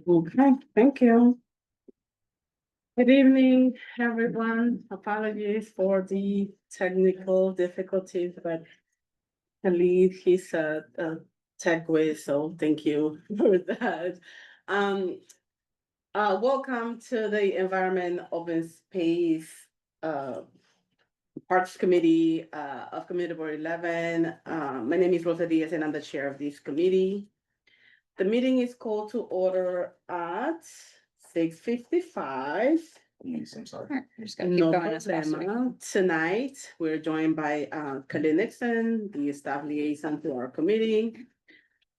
Okay, thank you. Good evening, everyone. Apologies for the technical difficulties, but Khalid, he's a tech whiz, so thank you for that. Um, welcome to the Environment Open Space Parks Committee of Community Board 11. My name is Rosa Diaz, and I'm the chair of this committee. The meeting is called to order at 6:55. I'm sorry. You're just gonna keep No going as fast as we problema. Tonight, we're joined by Khalid Nixon, the staff liaison to our committee.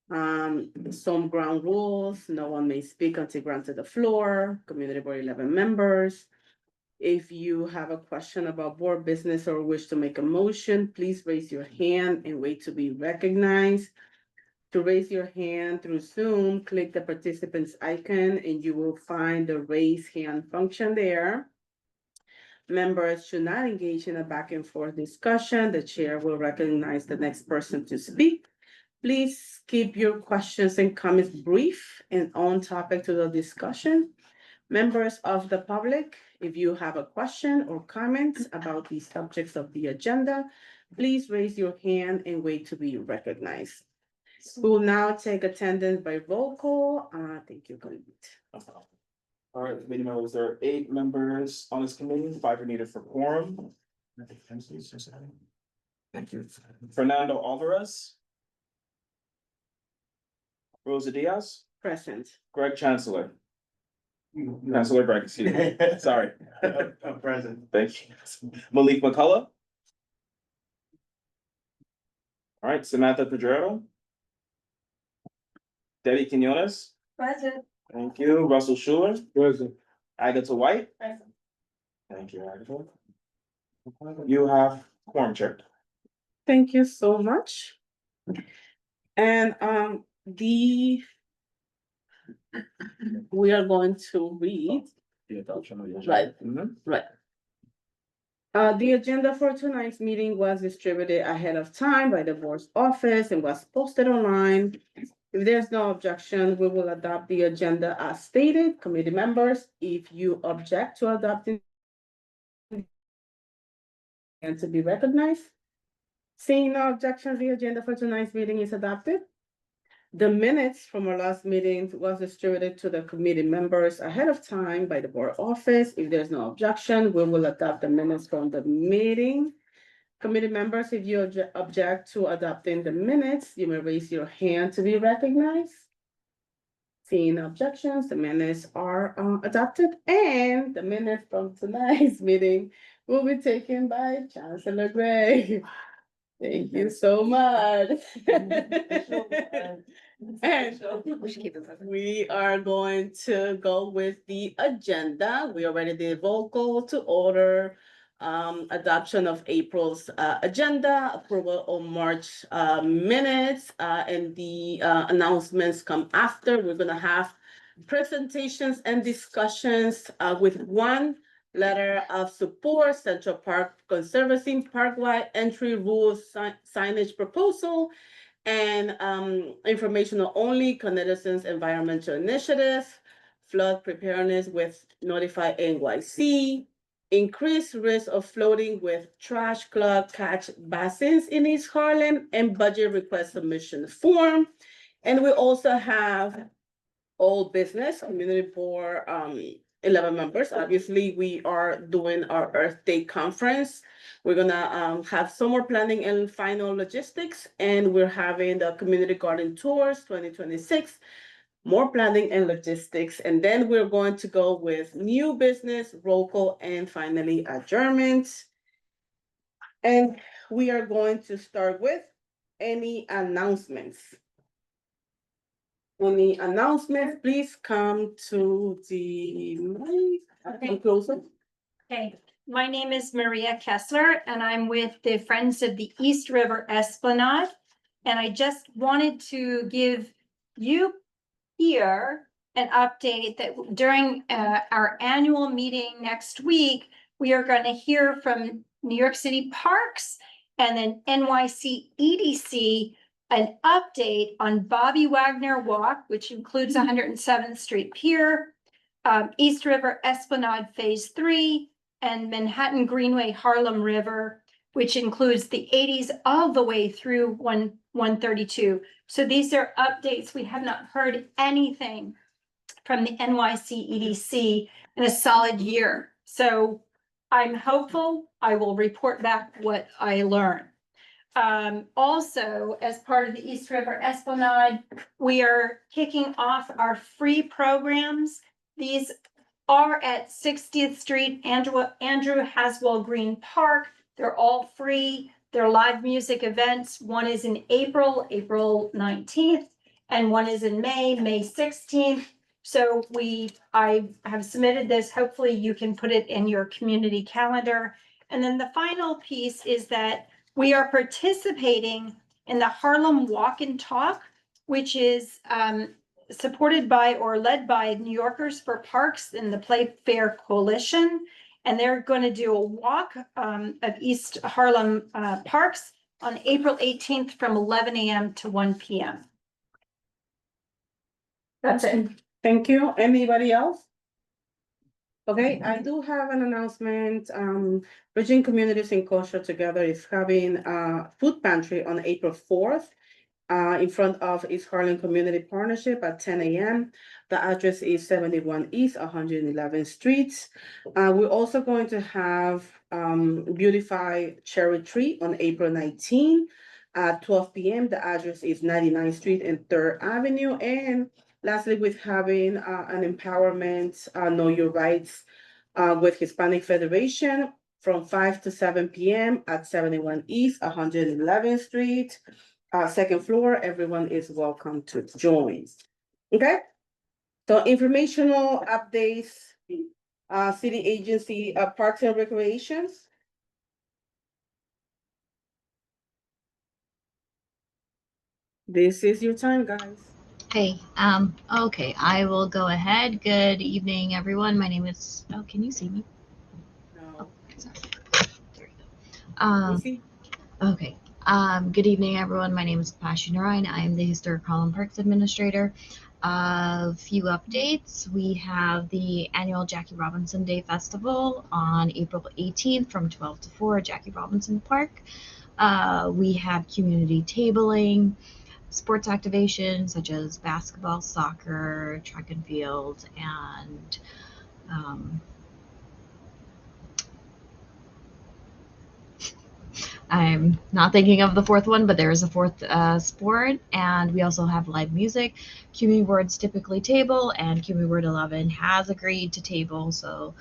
Some ground rules, no one may speak until granted the floor, community board 11 members. If you have a question about board business or wish to make a motion, please raise your hand and wait to be recognized. To raise your hand through Zoom, click the participants icon and you will find the raise hand function there. Members should not engage in a back and forth discussion. The chair will recognize the next person to speak. Please keep your questions and comments brief and on topic to the discussion. Members of the public, if you have a question or comments about the subjects of the agenda, please raise your hand and wait to be recognized. We will now take attendance by roll call. Thank you, Khalid. All right, committee members, there are 8 members on this committee, 5 are needed for quorum. Thank you. Fernando Alvarez. Rosa Diaz, Present. Greg Chancellor. Chancellor Greg, excuse me, sorry. I'm present. Thank you. Malik McCullough. All right, Samantha Pedrero. Debbie Quinones. Present. Thank you. Russell Schuler. Present. Agatha White. Present. Thank you, Agatha. You have quorum, Chair. Thank you so much. And we are going to read, right, Mhm. right. The agenda for tonight's meeting was distributed ahead of time by the board's office and was posted online. If there's no objection, we will adopt the agenda as stated. Committee members, if you object to adopting and to be recognized. Seeing no objections, the agenda for tonight's meeting is adopted. The minutes from our last meeting was distributed to the committee members ahead of time by the board office. If there's no objection, we will adopt the minutes from the meeting. Committee members, if you object to adopting the minutes, you may raise your hand to be recognized. Seeing no objections, the minutes are adopted, and the minutes from tonight's meeting will be taken by Chancellor Gray. Thank you so much. And We should keep it moving. we are going to go with the agenda. We already did roll call to order. Adoption of April's agenda, approval of March minutes, and the announcements come after. We're gonna have presentations and discussions with one letter of support, Central Park Conservancy Parkwide Entry Rules Signage Proposal, and informational only, Connecticut's Environmental Initiative, flood preparedness with Notify NYC, increased risk of flooding with trash clog catch basins in East Harlem, and budget request submission form. And we also have old business, community board, 11 members. Obviously, we are doing our Earth Day conference. We're gonna have summer planning and final logistics, and we're having the community garden tours 2026, more planning and logistics, and then we're going to go with new business, roll call, and finally adjournment. And we are going to start with any announcements. Any announcements, please come to the mic. Come closer. Okay, my name is Maria Kessler and I'm with the Friends of the East River Esplanade. And I just wanted to give you here an update that during our annual meeting next week, we are going to hear from New York City Parks and then NYC EDC an update on Bobby Wagner Walk, which includes 107th Street Pier, East River Esplanade Phase 3, and Manhattan Greenway Harlem River, which includes the 80s all the way through 132. So these are updates. We have not heard anything from the NYC EDC in a solid year. So I'm hopeful I will report back what I learned. Also, as part of the East River Esplanade, we are kicking off our free programs. These are at 60th Street, Andrew Haswell Green Park. They're all free. They're live music events. One is in April, April 19th, and one is in May, May 16th. So I have submitted this. Hopefully you can put it in your community calendar. And then the final piece is that we are participating in the Harlem Walk and Talk, which is supported by or led by New Yorkers for Parks and the Playfair Coalition. And they're going to do a walk of East Harlem parks on April 18th from 11 a.m. to 1 p.m. That's it. Thank you. Anybody else? Okay, I do have an announcement. Bridging Communities in Culture Together is having a food pantry on April 4th. In front of East Harlem Community Partnership at 10 a.m. The address is 71 East 111th Street. We're also going to have Beautify Cherry Tree on April 19 at 12 p.m. The address is 99th Street and 3rd Avenue. And lastly, we're having an empowerment, Know Your Rights with Hispanic Federation from 5 to 7 p.m. at 71 East 111th Street. Second floor, everyone is welcome to join. Okay, so informational updates, city agency, Parks and Recreations. This is your time, guys. Hey, okay, I will go ahead. Good evening, everyone. My name is, oh, can you see me? No. Sorry. There we go. Okay. Good evening, everyone. My name is Pasha Narayan. I am the Historic Harlem Parks Administrator. A few updates. We have the annual Jackie Robinson Day Festival on April 18th from 12 to 4 at Jackie Robinson Park. We have community tabling, sports activations such as basketball, soccer, track and field, and I'm not thinking of the fourth one, but there is a fourth sport, and we also have live music. QB Words typically table, and QB Word 11 has agreed to table, so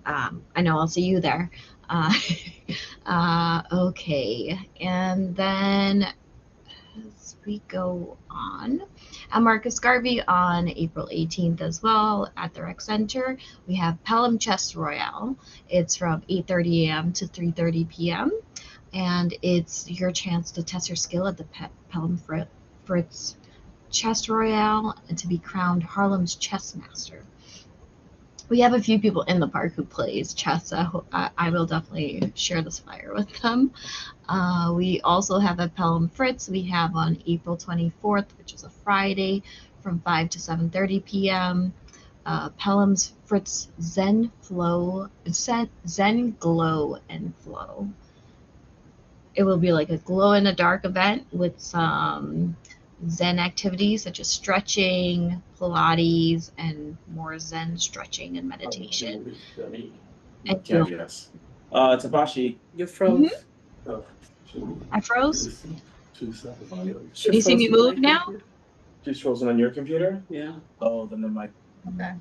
I know I'll see you there. Okay, and then as we go on, Marcus Garvey on April 18th as well at the Rec Center. We have Pelham Chess Royale. It's from 8:30 a.m. to 3:30 p.m. And it's your chance to test your skill at the Pelham Fritz Chess Royale and to be crowned Harlem's chess master. We have a few people in the park who plays chess, so I will definitely share this flyer with them. We also have at Pelham Fritz, we have on April 24th, which is a Friday, from 5 to 7:30 p.m. Pelham's Fritz Zen Glow and Flow. It will be like a glow in the dark event with some Zen activities such as stretching, Pilates, and more Zen stretching and meditation. And Yes. Tabashi. You froze. I froze. She Can you see me froze my move now? computer. She's frozen on your computer? Yeah. Oh, then the mic. Okay. I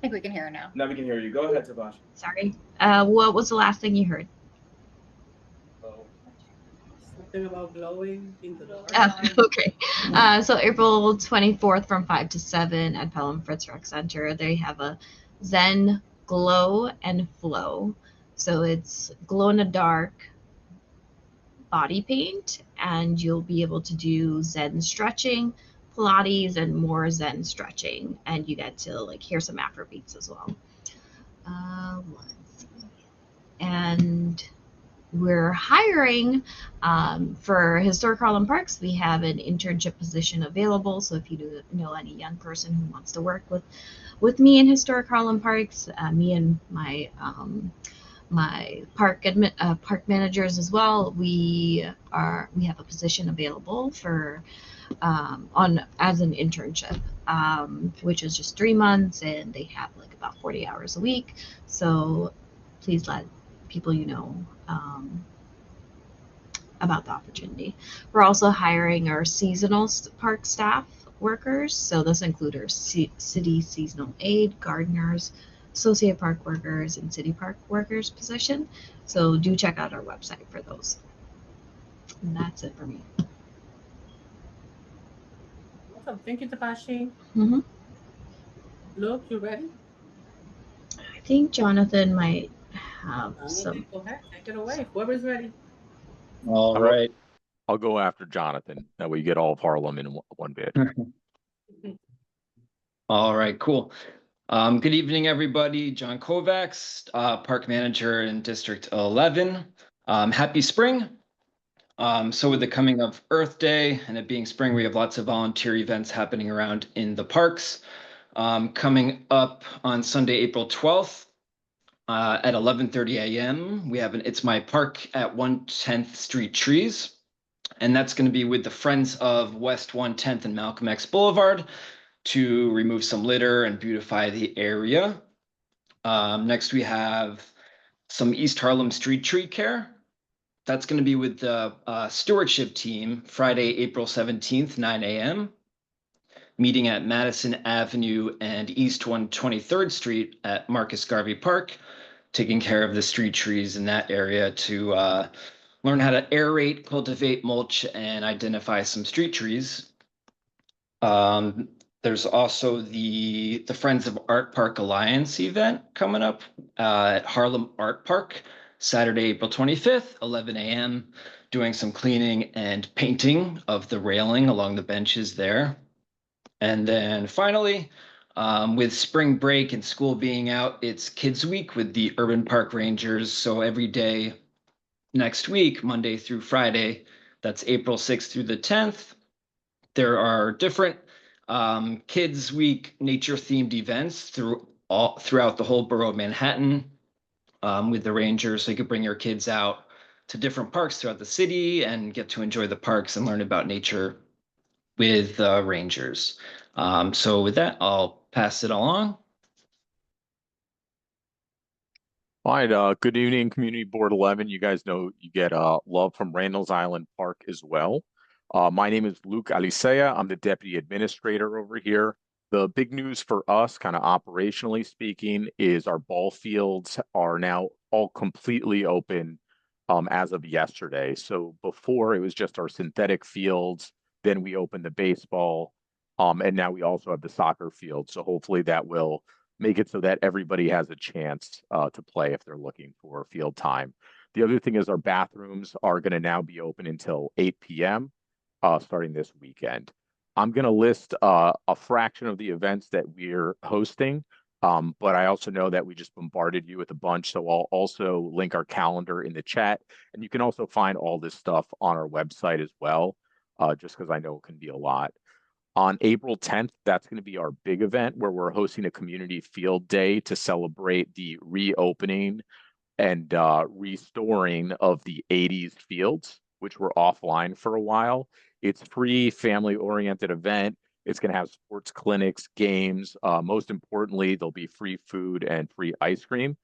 think we can hear her now. Now we can hear you. Go ahead, Tabashi. Sorry. What was the last thing you heard? Something about glowing in the dark. Okay. So April 24th from 5 to 7 at Pelham Fritz Rec Center, they have a Zen Glow and Flow. So it's glow in the dark body paint, and you'll be able to do Zen stretching, Pilates, and more Zen stretching, and you get to like hear some Afro beats as well. Let's see. And we're hiring for Historic Harlem Parks. We have an internship position available. So if you do know any young person who wants to work with me in Historic Harlem Parks, me and my park managers as well, we have a position available for on as an internship, which is just 3 months, and they have like about 40 hours a week. So please let people about the opportunity. We're also hiring our seasonal park staff workers. So this includes our city seasonal aide, gardeners, associate park workers, and city park workers position. So do check out our website for those. And that's it for me. Awesome. Thank you, Tabashi. Mhm. Luke, you ready? I think Jonathan might have some. Go ahead, take it away. Whoever's ready. All I'll right. I'll go after Jonathan. That way you get all of Harlem in one bit. All right, cool. Good evening, everybody. John Kovacs, Park Manager in District 11. Happy spring. So with the coming of Earth Day and it being spring, we have lots of volunteer events happening around in the parks. Coming up on Sunday, April 12th, at 11:30 a.m., we have an It's My Park at 110th Street Trees. And that's going to be with the Friends of West 110th and Malcolm X Boulevard to remove some litter and beautify the area. Next, we have some East Harlem street tree care. That's going to be with the stewardship team, Friday, April 17th, 9 a.m. Meeting at Madison Avenue and East 123rd Street at Marcus Garvey Park, taking care of the street trees in that area to learn how to aerate, cultivate, mulch, and identify some street trees. There's also the Friends of Art Park Alliance event coming up at Harlem Art Park, Saturday, April 25th, 11 a.m., doing some cleaning and painting of the railing along the benches there. And then finally, with spring break and school being out, it's Kids Week with the Urban Park Rangers. So every day next week, Monday through Friday, that's April 6th through the 10th, there are different Kids Week nature-themed events throughout the whole borough of Manhattan with the Rangers. So you could bring your kids out to different parks throughout the city and get to enjoy the parks and learn about nature with the Rangers. So with that, I'll pass it along. All right, good evening, Community Board 11. You guys know you get love from Randall's Island Park as well. My name is Luke Alicea. I'm the Deputy Administrator over here. The big news for us, kind of operationally speaking, is our ball fields are now all completely open as of yesterday. So before it was just our synthetic fields, then we opened the baseball, and now we also have the soccer field. So hopefully that will make it so that everybody has a chance to play if they're looking for field time. The other thing is our bathrooms are going to now be open until 8 p.m. Starting this weekend. I'm going to list a fraction of the events that we're hosting, but I also know that we just bombarded you with a bunch, so I'll also link our calendar in the chat, and you can also find all this stuff on our website as well, just because I know it can be a lot. On April 10th, that's going to be our big event where we're hosting a community field day to celebrate the reopening and restoring of the 80s fields, which were offline for a while. It's free, family-oriented event. It's going to have sports clinics, games. Most importantly, there'll be free food and free ice cream.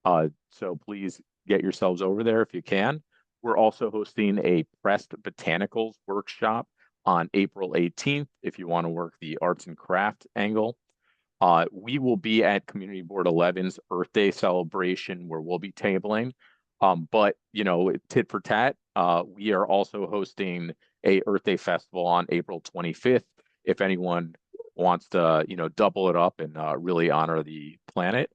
So please get yourselves over there if you can. We're also hosting a pressed botanicals workshop on April 18th, if you want to work the arts and craft angle. We will be at Community Board 11's Earth Day celebration where we'll be tabling. But, you know, tit for tat, we are also hosting a Earth Day festival on April 25th. If anyone wants to, you know, double it up and really honor the planet.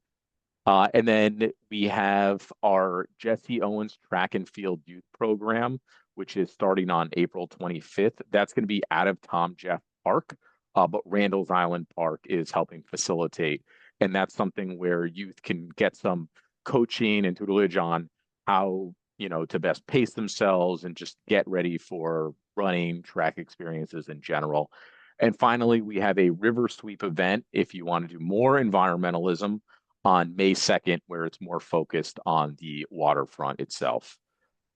And then we have our Jesse Owens Track and Field Youth Program, which is starting on April 25th. That's going to be out of Tom Jeff Park, but Randall's Island Park is helping facilitate. And that's something where youth can get some coaching and tutelage on how, to best pace themselves and just get ready for running track experiences in general. And finally, we have a river sweep event if you want to do more environmentalism on May 2nd, where it's more focused on the waterfront itself.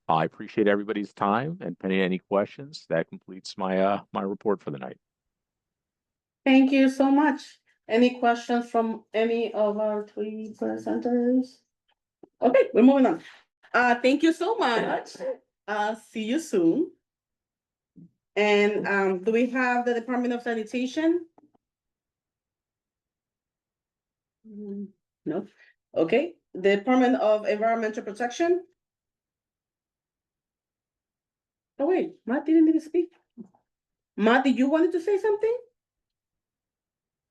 I appreciate everybody's time, and pending any questions, that completes my my report for the night. Thank you so much. Any questions from any of our three presenters? Okay, we're moving on. Thank you so much. See you soon. And do we have the Department of Sanitation? No. Okay, the Department of Environmental Protection? Oh wait, Matt didn't even speak. Matt, did you wanted to say something?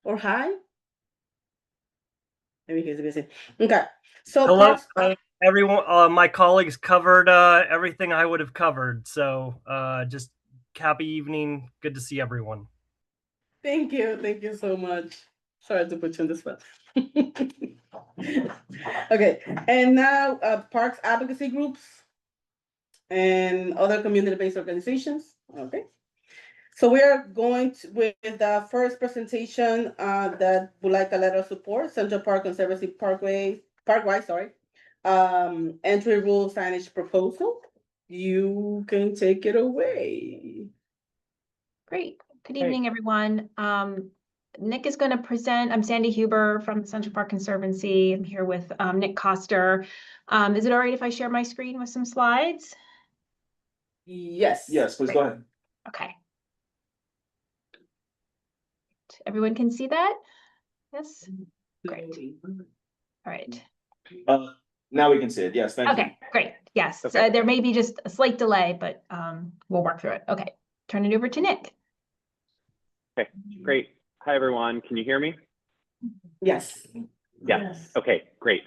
Or hi? Maybe he's busy. Okay, so Hello, Parks- everyone. My colleagues covered everything I would have covered. So just happy evening. Good to see everyone. Thank you so much. Sorry to put you on the spot. Okay, and now parks advocacy groups and other community-based organizations. Okay. So we are going with the first presentation that would like a letter of support, Central Park Conservancy Parkway, sorry. Entry rule signage proposal. You can take it away. Great. Good evening, everyone. Nick is going to present. I'm Sandy Huber from the Central Park Conservancy. I'm here with Nick Koster. Is it all right if I share my screen with some slides? Yes. Yes, please go ahead. Okay. Everyone can see that? Yes? Great. All right. Now we can see it. Yes, thank you. Okay, great. Yes. Okay. There may be just a slight delay, but we'll work through it. Okay. Turn it over to Nick. Okay, great. Hi, everyone. Can you hear me? Yes. Yes. Okay, great.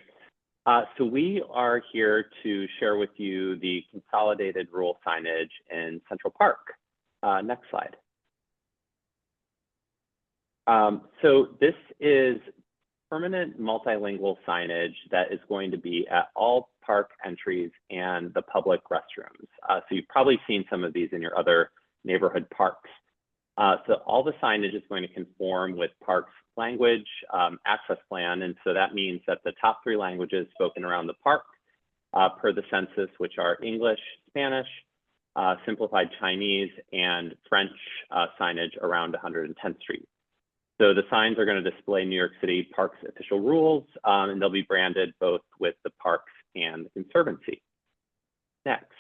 So we are here to share with you the consolidated rule signage in Central Park. Next slide. So this is permanent multilingual signage that is going to be at all park entries and the public restrooms. So you've probably seen some of these in your other neighborhood parks. So all the signage is going to conform with parks language access plan. And so that means that the top 3 languages spoken around the park per the census, which are English, Spanish, simplified Chinese, and French signage around 110th Street. So the signs are going to display New York City Parks official rules, and they'll be branded both with the parks and the Conservancy. Next.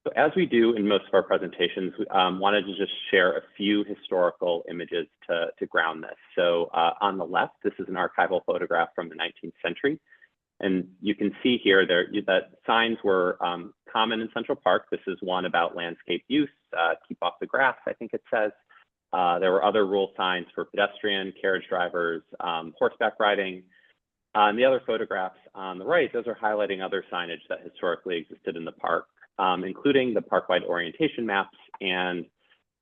So as we do in most of our presentations, we wanted to just share a few historical images to ground this. So on the left, this is an archival photograph from the 19th century. And you can see here that signs were common in Central Park. This is one about landscape use, keep off the grass, I think it says. There were other rule signs for pedestrian, carriage drivers, horseback riding. The other photographs on the right, those are highlighting other signage that historically existed in the park, including the park-wide orientation maps and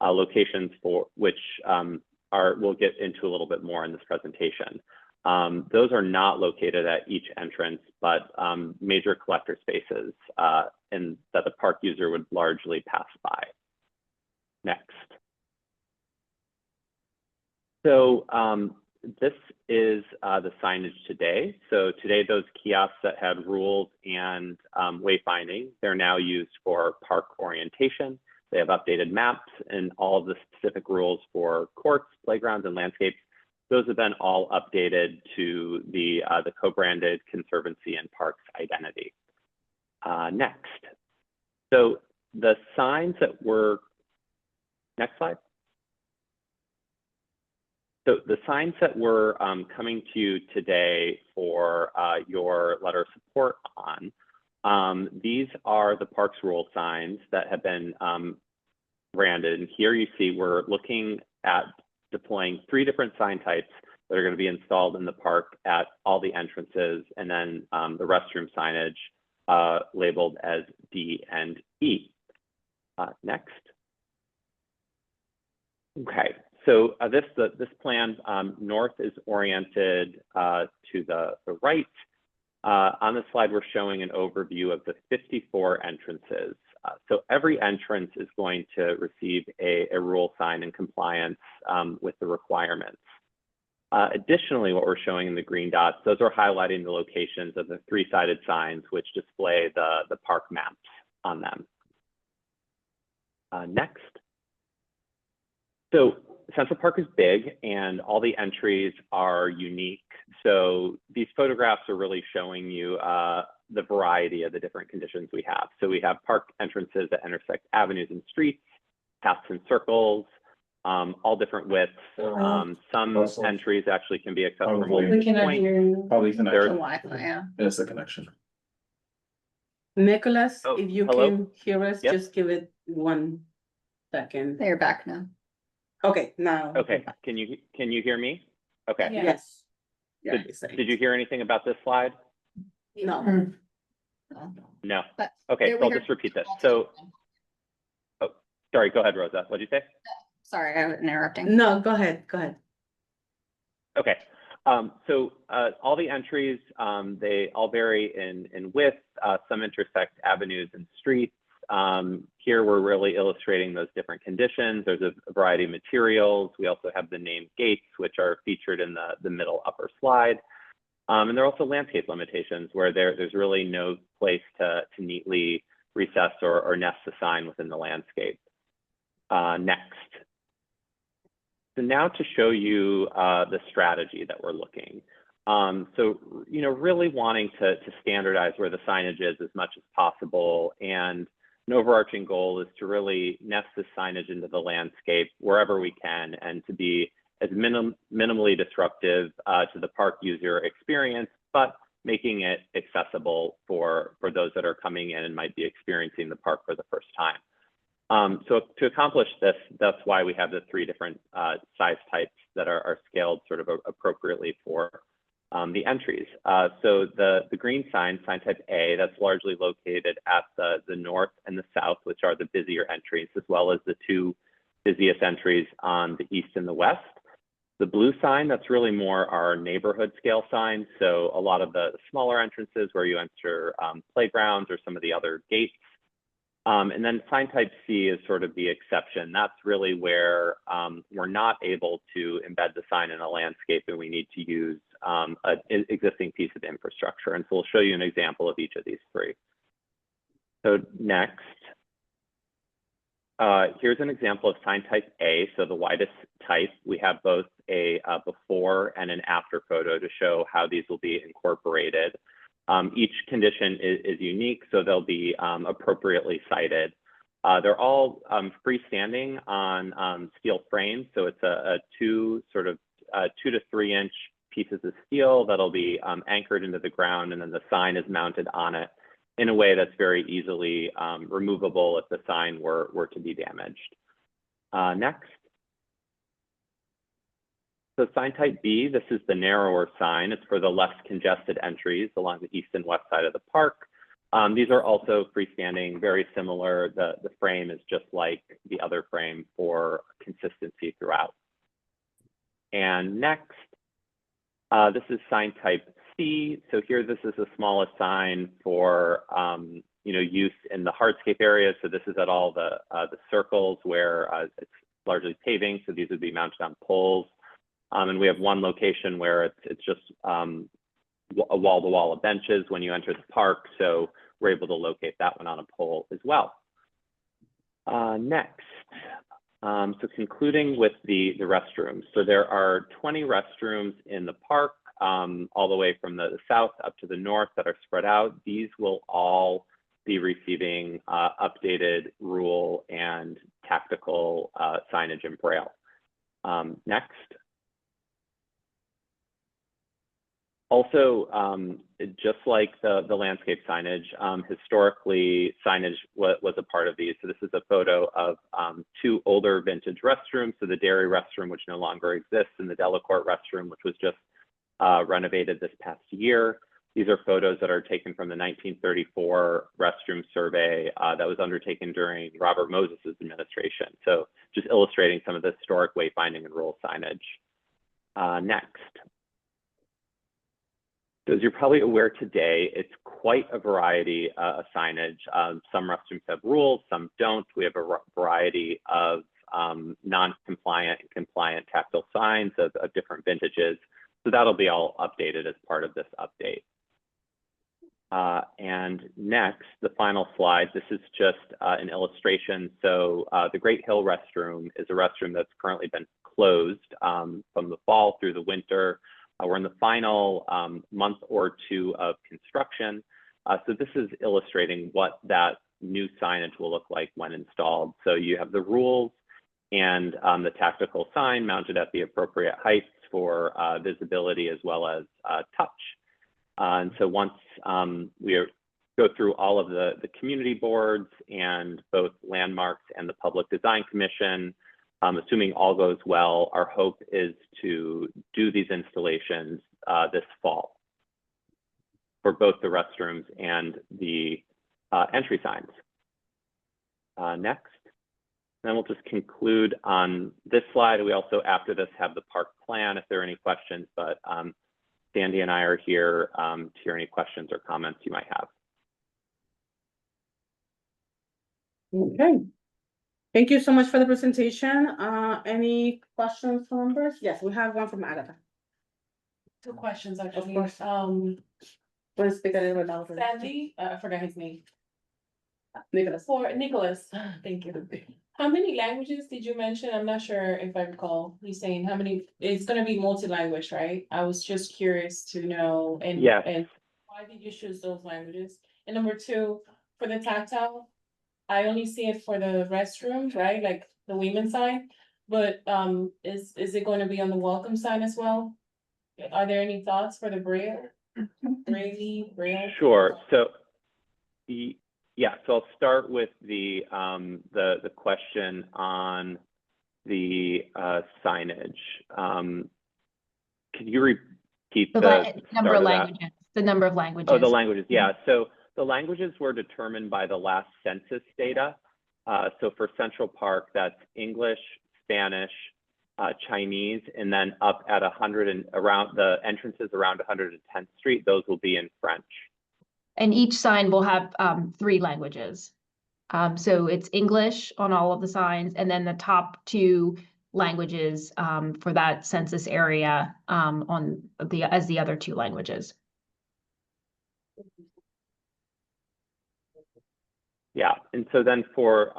locations for which we'll get into a little bit more in this presentation. Those are not located at each entrance, but major collector spaces and that the park user would largely pass by. Next. So this is the signage today. So today, those kiosks that had rules and wayfinding, they're now used for park orientation. They have updated maps and all of the specific rules for courts, playgrounds, and landscapes. Those have been all updated to the co-branded Conservancy and Parks identity. Next. So the signs that were, next slide. So the signs that we're coming to you today for your letter of support on, these are the parks rule signs that have been branded. And here you see we're looking at deploying 3 different sign types that are going to be installed in the park at all the entrances, and then the restroom signage labeled as D and E. Next. Okay, This plan north is oriented to the right. On this slide, we're showing an overview of the 54 entrances. So every entrance is going to receive a rule sign in compliance with the requirements. Additionally, what we're showing in the green dots, those are highlighting the locations of the three-sided signs which display the park maps on them. Next. So Central Park is big and all the entries are unique. So these photographs are really showing you the variety of the different conditions we have. So we have park entrances that intersect avenues and streets, paths and circles, all different widths. Some entries actually can be accessed from multiple points. Probably connection. Wi-Fi, yeah. It's the connection. Nicholas, Oh, if you hello? can hear us, Yep. just give it 1 second. They're back now. Okay, now. Okay, can you hear me? Okay. Yes. Yeah. Did you hear anything about this slide? No. No. But Okay, yeah, so we I'll heard just repeat this. So, sorry, go ahead, Rosa. What did you say? Sorry, I was interrupting. No, go ahead, go ahead. Okay. All the entries, they all vary in width. Some intersect avenues and streets. Here we're really illustrating those different conditions. There's a variety of materials. We also have the named gates, which are featured in the middle upper slide. And there are also landscape limitations where there's really no place to neatly recess or nest a sign within the landscape. Next. So now to show you the strategy that we're looking. Really wanting to standardize where the signage is as much as possible. And an overarching goal is to really nest the signage into the landscape wherever we can and to be as minimally disruptive to the park user experience, but making it accessible for those that are coming in and might be experiencing the park for the first time. So to accomplish this, that's why we have the 3 different size types that are scaled sort of appropriately for the entries. So the green sign type A, that's largely located at the north and the south, which are the busier entries, as well as the 2 busiest entries on the east and the west. The blue sign, that's really more our neighborhood scale sign. So a lot of the smaller entrances where you enter playgrounds or some of the other gates. And then sign type C is sort of the exception. That's really where we're not able to embed the sign in a landscape and we need to use an existing piece of infrastructure. And so we'll show you an example of each of these 3. So next, here's an example of sign type A. So the widest type, we have both a before and an after photo to show how these will be incorporated. Each condition is unique, so they'll be appropriately cited. They're all freestanding on steel frames, so it's a 2 to 3 inch pieces of steel that'll be anchored into the ground, and then the sign is mounted on it in a way that's very easily removable if the sign were to be damaged. Next. So sign type B, this is the narrower sign. It's for the less congested entries along the east and west side of the park. These are also freestanding, very similar. The frame is just like the other frame for consistency throughout. And next, this is sign type C. So here, this is the smallest sign for use in the hardscape area. So this is at all the circles where it's largely paving. So these would be mounted on poles. And we have one location where it's just a wall-to-wall of benches when you enter the park. So we're able to locate that one on a pole as well. Next, so concluding with the restrooms. So there are 20 restrooms in the park, all the way from the south up to the north that are spread out. These will all be receiving updated rule and tactical signage in Braille. Next. Also, just like the landscape signage, historically signage was a part of these. So this is a photo of 2 older vintage restrooms. So the dairy restroom, which no longer exists, and the Delacorte restroom, which was just renovated this past year. These are photos that are taken from the 1934 restroom survey that was undertaken during Robert Moses' administration. So just illustrating some of the historic wayfinding and rule signage. Next. So as you're probably aware today, it's quite a variety of signage. Some restrooms have rules, some don't. We have a variety of non-compliant and compliant tactile signs of different vintages. So that'll be all updated as part of this update. And next, the final slide, this is just an illustration. So the Great Hill restroom is a restroom that's currently been closed from the fall through the winter. We're in the final month or two of construction. So this is illustrating what that new signage will look like when installed. So you have the rules and the tactical sign mounted at the appropriate heights for visibility as well as touch. And so once we go through all of the community boards and both landmarks and the Public Design Commission, assuming all goes well, our hope is to do these installations this fall for both the restrooms and the entry signs. Next. And then we'll just conclude on this slide. We also, after this, have the park plan if there are any questions, but Sandy and I are here to hear any questions or comments you might have. Okay. Thank you so much for the presentation. Any questions from members? Yes, we have one from Agatha. Two questions actually. Of course. Please speak a little bit louder. Sandy, I forgot his name. Nicholas. For Nicholas, thank you. How many languages did you mention? I'm not sure if I recall. He's saying how many, it's gonna be multi-language, right? I was just curious to know and Yes. and why did you choose those languages? And number two, for the tactile, I only see it for the restrooms, right? Like the women's side, but is it going to be on the welcome sign as well? Are there any thoughts for the Braille? Braille? Sure. So yeah, so I'll start with the question on the signage. Could you repeat the number of languages? The number of languages. Oh, the languages. Yeah. So the languages were determined by the last census data. So for Central Park, that's English, Spanish, Chinese, and then up at 100 and around the entrances around 110th Street, those will be in French. And each sign will have 3 languages. So it's English on all of the signs, and then the top 2 languages for that census area as the other 2 languages. Yeah, and so then for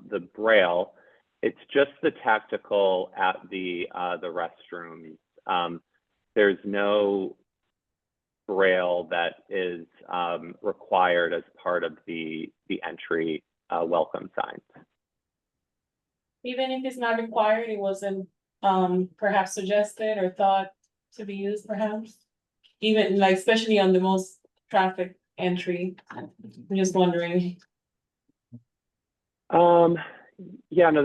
the Braille, it's just the tactical at the restrooms. There's no Braille that is required as part of the entry welcome signs. Even if it's not required, it wasn't perhaps suggested or thought to be used perhaps? Even like, especially on the most traffic entry, I'm just wondering. Yeah, no,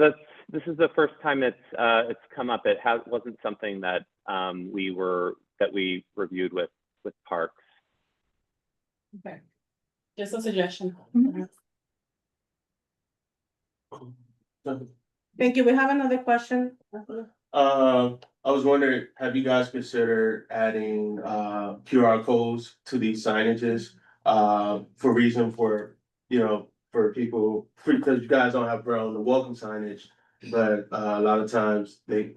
this is the first time it's come up. It wasn't something that we reviewed with parks. Okay, just a suggestion. Thank you. We have another question. I was wondering, have you guys considered adding QR codes to these signages for reason for, for people, because you guys don't have Braille on the welcome signage, but a lot of times they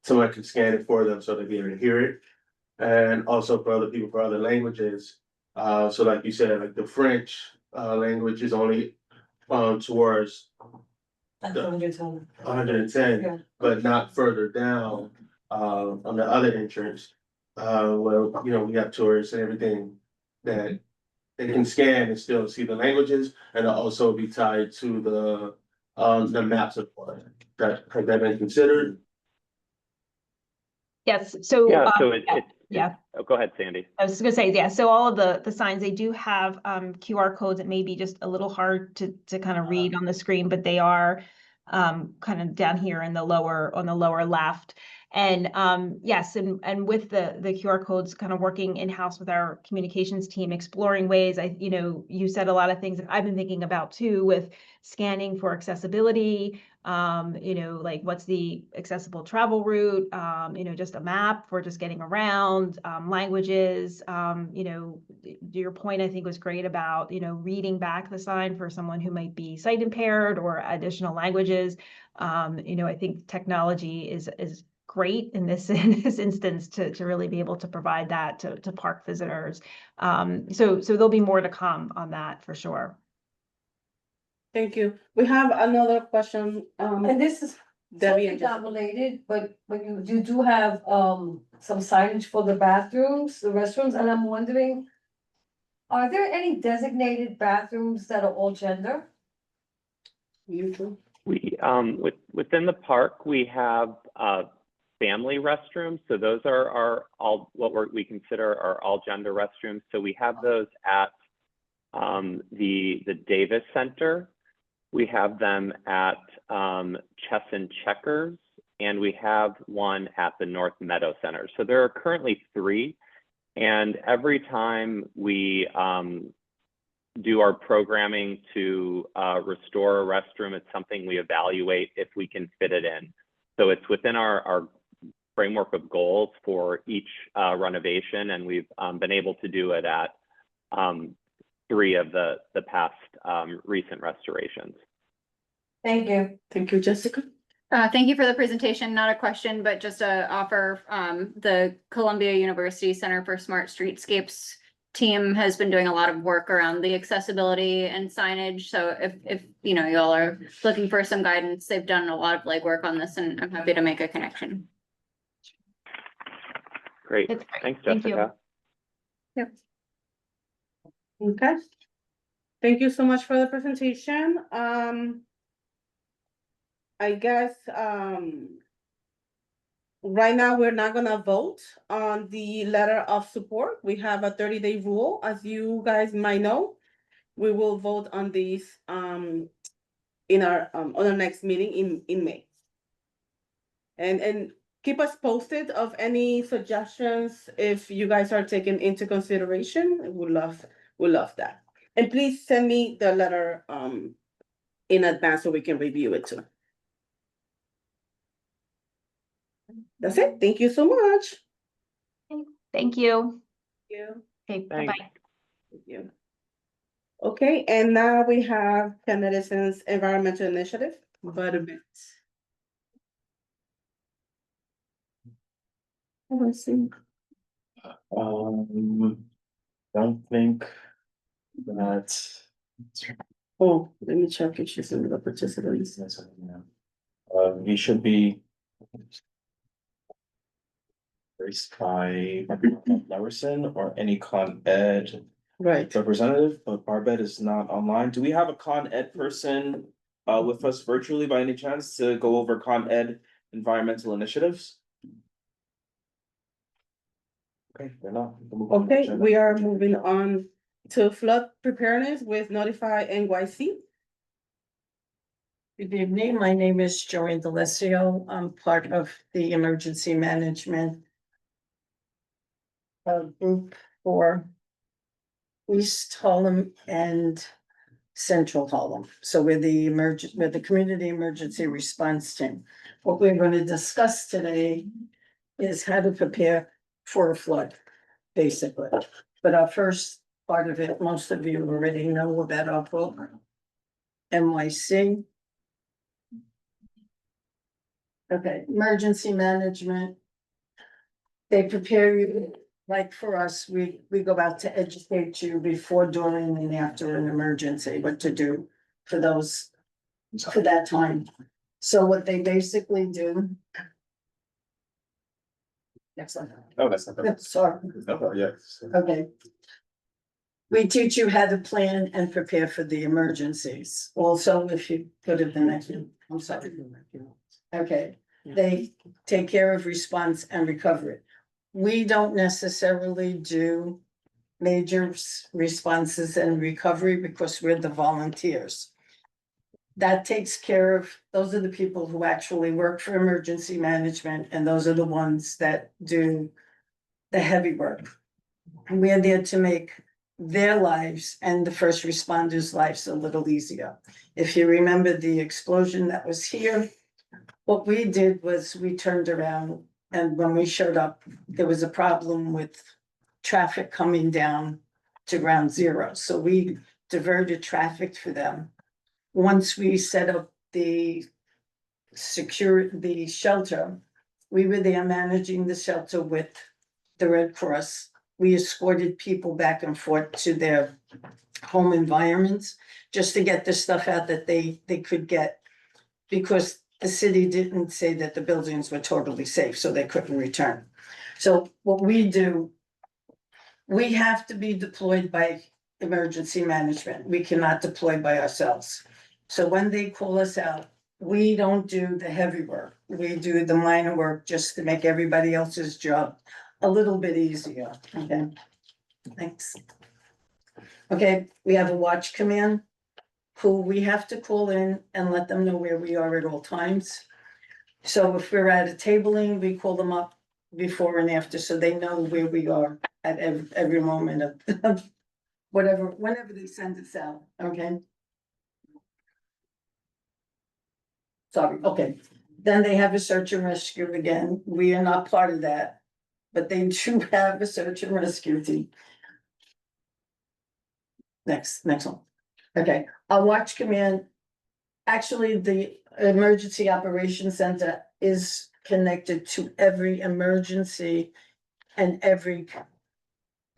someone can scan it for them so they'll be able to hear it. And also for other people, for other languages. So like you said, like the French language is only towards 110, yeah. But not further down on the other entrance. Where we have tourists and everything that they can scan and still see the languages, and also be tied to the maps of that. Have that been considered? Yes. So yeah. So yeah. Oh, go ahead, Sandy. I was gonna say, yeah, so all of the signs, they do have QR codes that may be just a little hard to kind of read on the screen, but they are kind of down here in on the lower left. And yes, and with the QR codes, kind of working in-house with our communications team, exploring ways, you said a lot of things that I've been thinking about too, with scanning for accessibility, like what's the accessible travel route, just a map for just getting around, languages, your point I think was great about, reading back the sign for someone who might be sight impaired or additional languages. I think technology is great in this instance to really be able to provide that to park visitors. So there'll be more to come on that for sure. Thank you. We have another question, And this is Debbie totally and not related, but you do have some signage for the bathrooms, the restrooms, and I'm wondering, are there any designated bathrooms that are all gender? Usual. We, within the park, we have family restrooms. So those are all what we consider are all gender restrooms. So we have those at the Davis Center. We have them at Chess and Checkers, and we have one at the North Meadow Center. So there are currently 3, and every time we do our programming to restore a restroom, it's something we evaluate if we can fit it in. So it's within our framework of goals for each renovation, and we've been able to do it at 3 of the past recent restorations. Thank you. Thank you, Jessica. Thank you for the presentation. Not a question, but just a offer. The Columbia University Center for Smart Streetscapes team has been doing a lot of work around the accessibility and signage. So if y'all are looking for some guidance, they've done a lot of legwork on this, and I'm happy to make a connection. Great. That's great. Thanks, Thank you. Jessica. Yep. Okay. Thank you so much for the presentation. I guess, right now, we're not gonna vote on the letter of support. We have a 30-day rule, as you guys might know. We will vote on these, in our, on our next meeting in May. And keep us posted of any suggestions if you guys are taken into consideration. We'd love that. And please send me the letter, in advance so we can review it too. That's it. Thank you so much. Thank you. You. Okay, Thanks. bye-bye. Thank you. Okay, and now we have Penn Edison's environmental initiative, betterment. Let's see. Don't think that. Oh, let me check if she's in the participants. He should be. Raised by Larson or any Con Ed Right. representative, but Barbet is not online. Do we have a Con Ed person with us virtually by any chance to go over Con Ed environmental initiatives? Okay, they're not. Okay, we are moving on to flood preparedness with Notify NYC. Good evening, my name is Joanne D'Alessio. I'm part of the emergency management group for East Harlem and Central Harlem. So we're the community emergency response team. What we're going to discuss today is how to prepare for a flood, basically. But our first part of it, most of you already know about our program, NYC. Okay, emergency management. They prepare you, like for us, we go out to educate you before, during, and after an emergency, what to do for that time. So what they basically do. Next one. Oh, that's not. Sorry. Oh, yes. Okay. We teach you how to plan and prepare for the emergencies. Also, if you put it the next one, I'm sorry. Okay, they take care of response and recovery. We don't necessarily do major responses and recovery because we're the volunteers. that takes care of, those are the people who actually work for emergency management, and those are the ones that do the heavy work. And we're there to make their lives and the first responders' lives a little easier. If you remember the explosion that was here, what we did was we turned around, and when we showed up, there was a problem with traffic coming down to ground zero. So we diverted traffic for them. Once we set up the shelter, we were there managing the shelter with the Red Cross. We escorted people back and forth to their home environments just to get the stuff out that they could get, because the city didn't say that the buildings were totally safe, so they couldn't return. So what we do, we have to be deployed by emergency management. We cannot deploy by ourselves. So when they call us out, we don't do the heavy work. We do the minor work just to make everybody else's job a little bit easier, okay? Thanks. Okay, we have a watch command who we have to call in and let them know where we are at all times. So if we're at a tabling, we call them up before and after, so they know where we are at every moment of whatever, whenever they send us out, okay? Sorry, okay. Then they have a search and rescue again. We are not part of that, but they do have a search and rescue team. Next one. Okay, our watch command, actually, the emergency operations center is connected to every emergency and every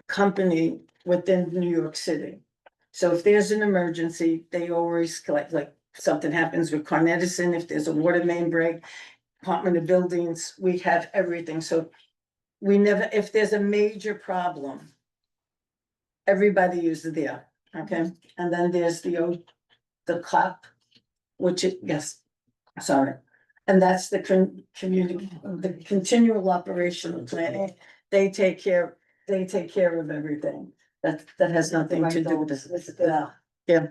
company within New York City. So if there's an emergency, they always collect, like something happens with Con Edison, if there's a water main break, Department of Buildings, we have everything. So we never, if there's a major problem, everybody is there, okay? And then there's the COP, which it, yes, sorry. And that's the community, the continual operational planning. They take care of everything. That has nothing to do with this. Yeah. Yeah.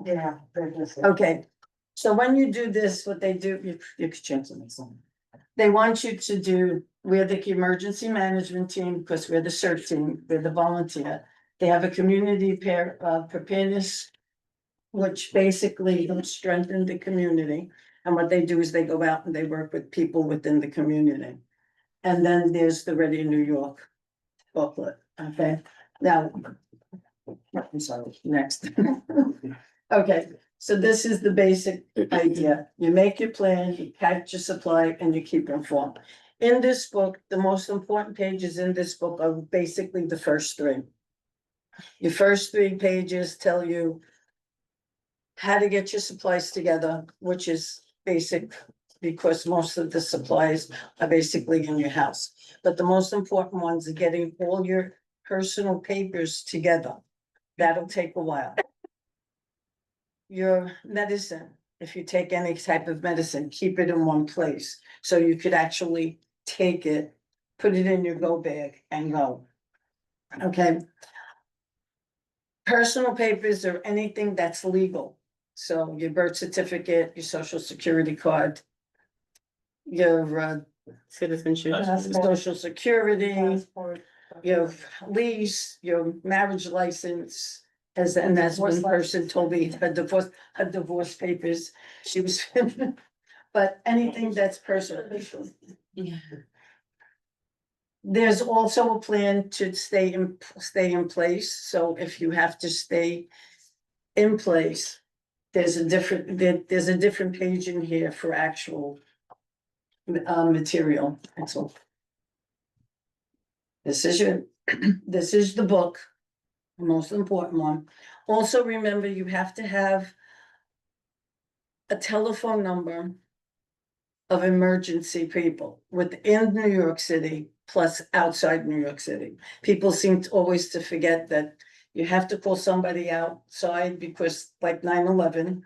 Yeah. Okay, so when you do this, what they do, you could change the next one. They want you to do, we're the emergency management team, because we're the CERT team, we're the volunteer. They have a community preparedness, which basically will strengthen the community. And what they do is they go out and they work with people within the community. And then there's the Ready New York booklet, okay? Now, I'm sorry, next. Okay, so this is the basic idea. You make your plan, you catch your supply, and you keep informed. In this book, the most important pages in this book are basically the first three. Your first 3 pages tell you how to get your supplies together, which is basic, because most of the supplies are basically in your house. But the most important ones are getting all your personal papers together. That'll take a while. Your medicine, if you take any type of medicine, keep it in one place, so you could actually take it, put it in your go bag and go. Okay. Personal papers are anything that's legal. So your birth certificate, your social security card, your Citizenship. social security, your lease, your marriage license. And that's one person told me her divorce papers, she was, but anything that's personal. Yeah. There's also a plan to stay in place, so if you have to stay in place, there's a different page in here for actual material, that's all. This is the book, the most important one. Also, remember, you have to have a telephone number of emergency people within New York City plus outside New York City. People seem to always to forget that you have to call somebody outside, because like 9/11,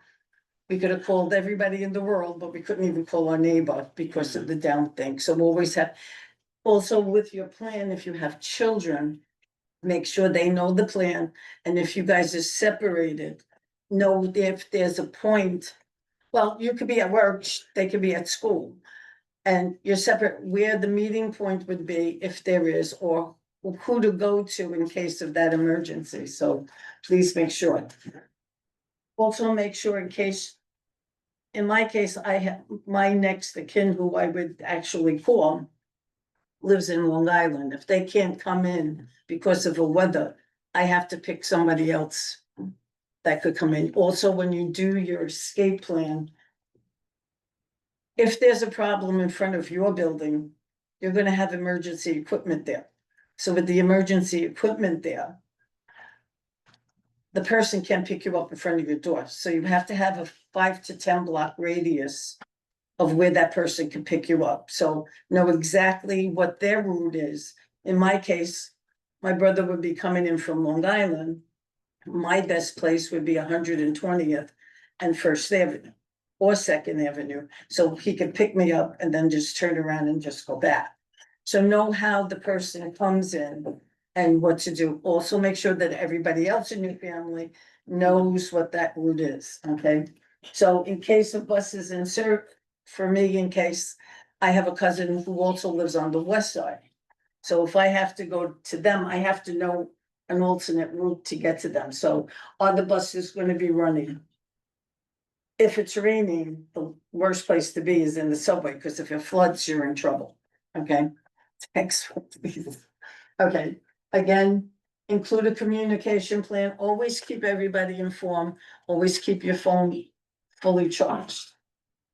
we could have called everybody in the world, but we couldn't even call our neighbor because of the down thing. So we always have, also with your plan, if you have children, make sure they know the plan. And if you guys are separated, know if there's a point. Well, you could be at work, they could be at school. And you're separate where the meeting point would be if there is, or who to go to in case of that emergency. So please make sure. Also make sure in case, in my case, I have my next of kin who I would actually call lives in Long Island. If they can't come in because of the weather, I have to pick somebody else that could come in. Also, when you do your escape plan, if there's a problem in front of your building, you're gonna have emergency equipment there. So with the emergency equipment there, the person can't pick you up in front of your door. So you have to have a 5 to 10 block radius of where that person can pick you up. So know exactly what their route is. In my case, my brother would be coming in from Long Island. My best place would be 120th and First Avenue or Second Avenue. So he could pick me up and then just turn around and just go back. So know how the person comes in and what to do. Also make sure that everybody else in your family knows what that route is, okay? So in case of buses insert, for me, in case I have a cousin who also lives on the west side. So if I have to go to them, I have to know an alternate route to get to them. So are the buses gonna be running? If it's raining, the worst place to be is in the subway, because if it floods, you're in trouble, okay? Thanks, please. Okay, again, include a communication plan, always keep everybody informed, always keep your phone fully charged.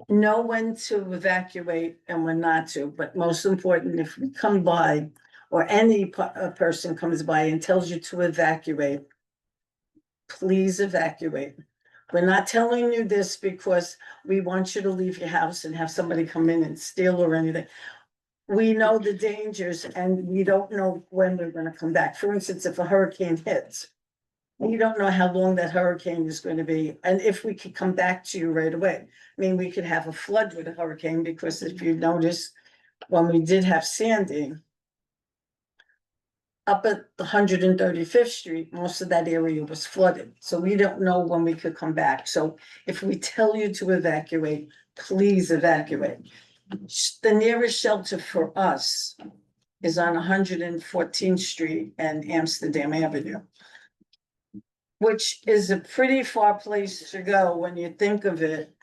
Know when to evacuate and when not to, but most important, if we come by or any person comes by and tells you to evacuate, please evacuate. We're not telling you this because we want you to leave your house and have somebody come in and steal or anything. We know the dangers and we don't know when we're gonna come back. For instance, if a hurricane hits, you don't know how long that hurricane is going to be, and if we could come back to you right away. I mean, we could have a flood with a hurricane, because if you notice, when we did have Sandy, up at 135th Street, most of that area was flooded, so we don't know when we could come back. So if we tell you to evacuate, please evacuate. The nearest shelter for us is on 114th Street and Amsterdam Avenue, which is a pretty far place to go when you think of it,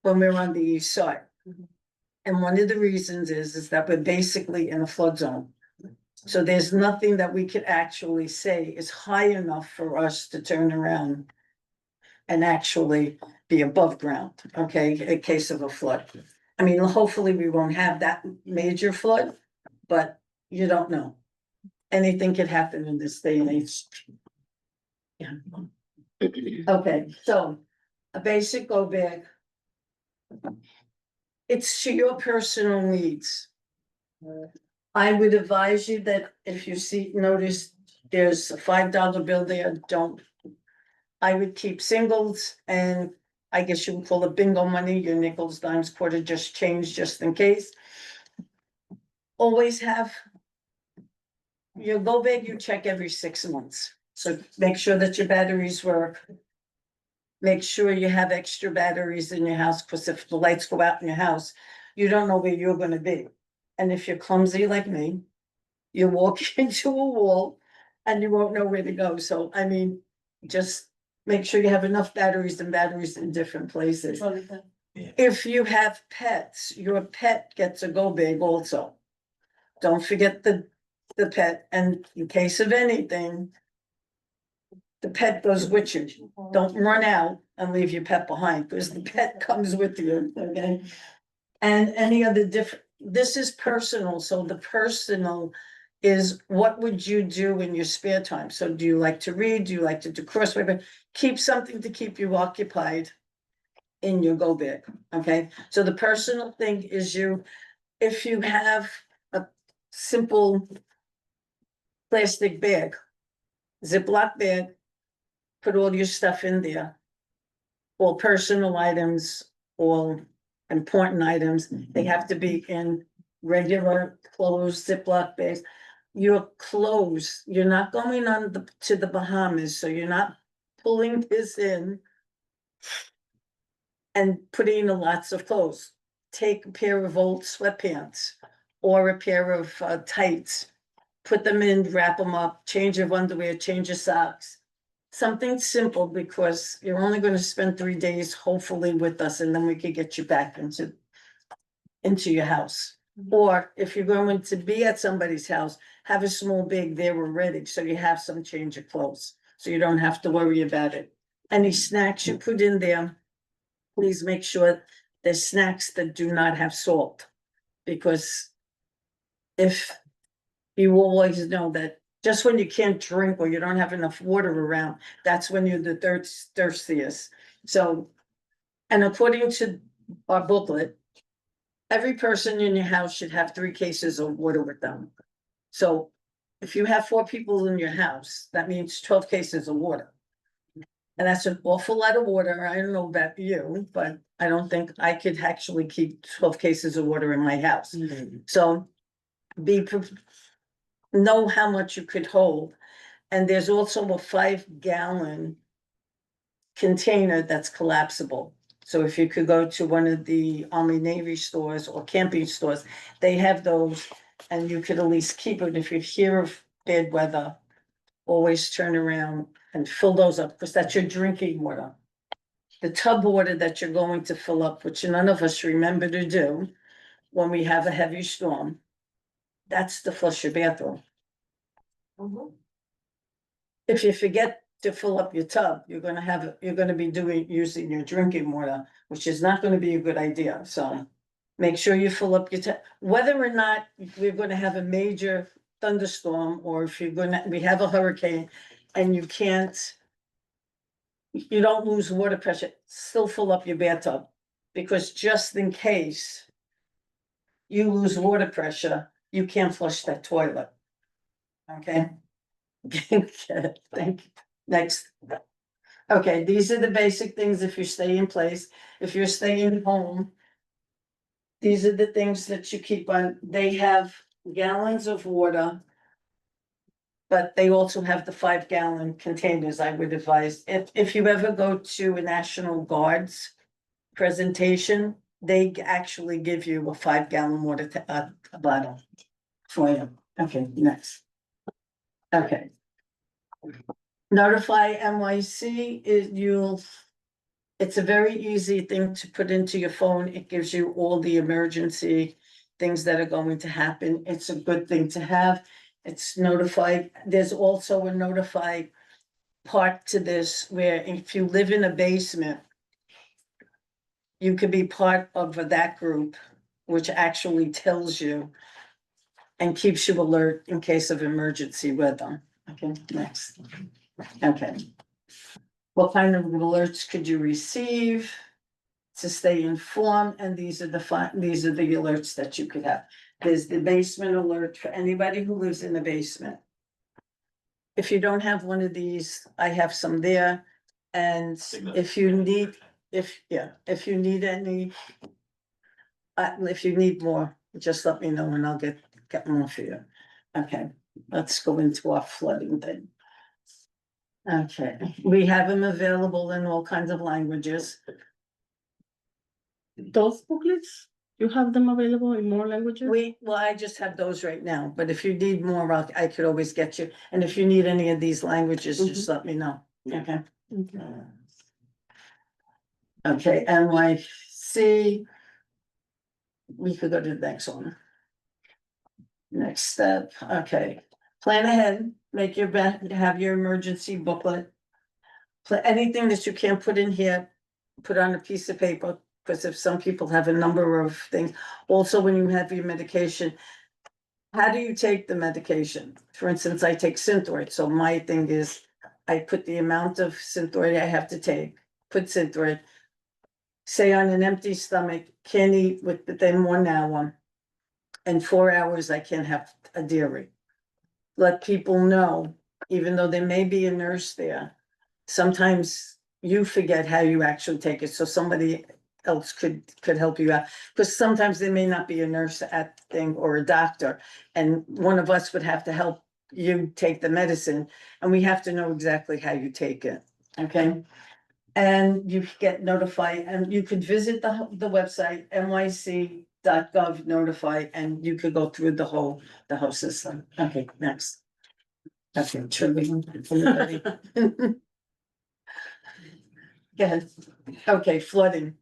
when we're on the east side. And one of the reasons is that we're basically in a flood zone. So there's nothing that we could actually say is high enough for us to turn around and actually be above ground, okay, in case of a flood. I mean, hopefully we won't have that major flood, but you don't know. Anything could happen in this day and age. Yeah. Okay, so a basic go bag. It's to your personal needs. I would advise you that if you notice there's a $5 bill there, don't. I would keep singles, and I guess you would call it bingo money, your nickels, dimes, quarter, just change just in case. Always have your go bag, you check every 6 months. So make sure that your batteries work. Make sure you have extra batteries in your house, because if the lights go out in your house, you don't know where you're gonna be. And if you're clumsy like me, you walk into a wall and you won't know where to go. So, I mean, just make sure you have enough batteries in different places. If you have pets, your pet gets a go bag also. Don't forget the pet, and in case of anything, the pet goes with you. Don't run out and leave your pet behind, because the pet comes with you, okay? And any other this is personal, so the personal is what would you do in your spare time? So do you like to read? Do you like to do crossword? Keep something to keep you occupied in your go bag, okay? So the personal thing is if you have a simple plastic bag, Ziploc bag, put all your stuff in there. All personal items, all important items, they have to be in regular closed Ziploc bags. Your clothes, you're not going on to the Bahamas, so you're not pulling this in And putting in lots of clothes. Take a pair of old sweatpants or a pair of tights. Put them in, wrap them up, change your underwear, change your socks. Something simple, because you're only gonna spend 3 days hopefully with us, and then we could get you back into your house. Or if you're going to be at somebody's house, have a small bag there already, so you have some change of clothes, so you don't have to worry about it. Any snacks you put in there, please make sure there's snacks that do not have salt. Because if you always know that just when you can't drink or you don't have enough water around, that's when you're the thirstiest. So, and according to our booklet, every person in your house should have 3 cases of water with them. So if you have 4 people in your house, that means 12 cases of water. And that's an awful lot of water. I don't know about you, but I don't think I could actually keep 12 cases of water in my house. So know how much you could hold. And there's also a 5-gallon container that's collapsible. So if you could go to one of the Army Navy stores or camping stores, they have those, and you could at least keep it. If you hear of bad weather, always turn around and fill those up, because that's your drinking water. The tub water that you're going to fill up, which none of us remember to do when we have a heavy storm, that's to flush your bathroom. If you forget to fill up your tub, you're gonna be using your drinking water, which is not gonna be a good idea, so. Make sure you fill up your tub, whether or not we're gonna have a major thunderstorm, or if we have a hurricane and you don't lose water pressure, still fill up your bathtub. Because just in case you lose water pressure, you can't flush that toilet. Okay? Thank you. Next. Okay, these are the basic things if you stay in place. If you're staying home, these are the things that you keep on. They have gallons of water, but they also have the 5-gallon containers. I would advise, if you ever go to a National Guard's presentation, they actually give you a 5-gallon water bottle for you. Okay, next. Okay. Notify NYC it's a very easy thing to put into your phone. It gives you all the emergency things that are going to happen. It's a good thing to have. It's notified. There's also a notified part to this where if you live in a basement, you could be part of that group, which actually tells you and keeps you alert in case of emergency weather. Okay, next. Okay. What kind of alerts could you receive to stay informed? And these are the alerts that you could have. There's the basement alert for anybody who lives in the basement. If you don't have one of these, I have some there. And if you need more, just let me know and I'll get more for you. Okay, let's go into our flooding thing. Okay, we have them available in all kinds of languages. Those booklets, you have them available in more languages? I just have those right now, but if you need more, I could always get you. And if you need any of these languages, just let me know. Okay. Okay, NYC. We could go to the next one. Next step, okay. Plan ahead, have your emergency booklet. Anything that you can't put in here, put on a piece of paper, because if some people have a number of things. Also, when you have your medication, how do you take the medication? For instance, I take Synthroid, so my thing is, I put the amount of Synthroid I have to take, put Synthroid. Say on an empty stomach, can't eat within 1 hour. And 4 hours, I can't have a dairy. Let people know, even though there may be a nurse there, sometimes you forget how you actually take it, so somebody else could help you out. Because sometimes there may not be a nurse at the thing or a doctor, and one of us would have to help you take the medicine, and we have to know exactly how you take it, okay? And you get notified, and you could visit the website, nyc.gov notify, and you could go through the whole system. Okay, next. Okay, trivial. Anybody? Go ahead. Okay, flooding.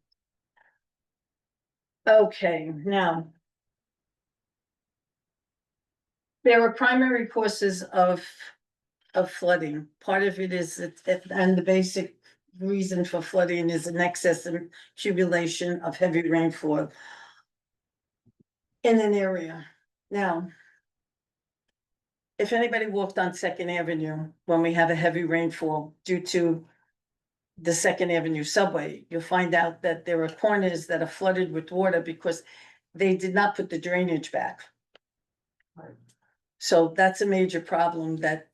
Okay, now. There are primary causes of flooding. Part of it is, and the basic reason for flooding is an excess and accumulation of heavy rainfall in an area. Now, if anybody walked on Second Avenue when we have a heavy rainfall due to the Second Avenue subway, you'll find out that there are corners that are flooded with water because they did not put the drainage back. So that's a major problem that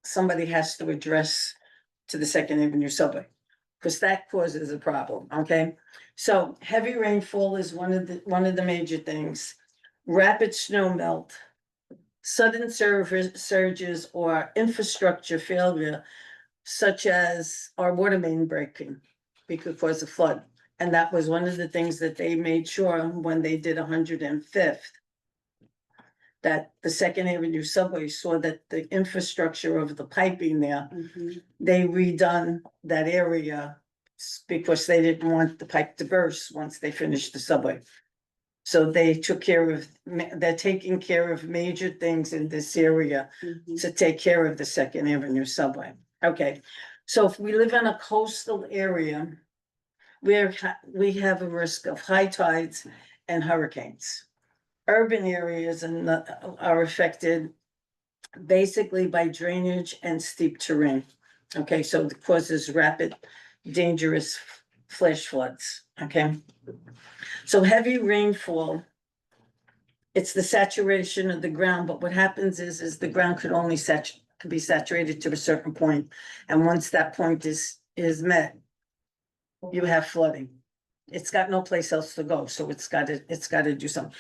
somebody has to address to the Second Avenue subway, because that causes a problem, okay? So heavy rainfall is one of the major things. Rapid snow melt, sudden surges or infrastructure failure, such as our water main breaking, could cause a flood. And that was one of the things that they made sure when they did 105th. That the Second Avenue subway saw that the infrastructure of the piping there, they redone that area because they didn't want the pipe to burst once they finished the subway. So they took care of, they're taking care of major things in this area to take care of the Second Avenue subway. Okay, so if we live in a coastal area, where we have a risk of high tides and hurricanes. Urban areas are affected basically by drainage and steep terrain. Okay, so it causes rapid, dangerous flash floods, okay? So heavy rainfall, it's the saturation of the ground, but what happens is the ground could only could be saturated to a certain point. And once that point is met, you have flooding. It's got no place else to go, so it's got to do something.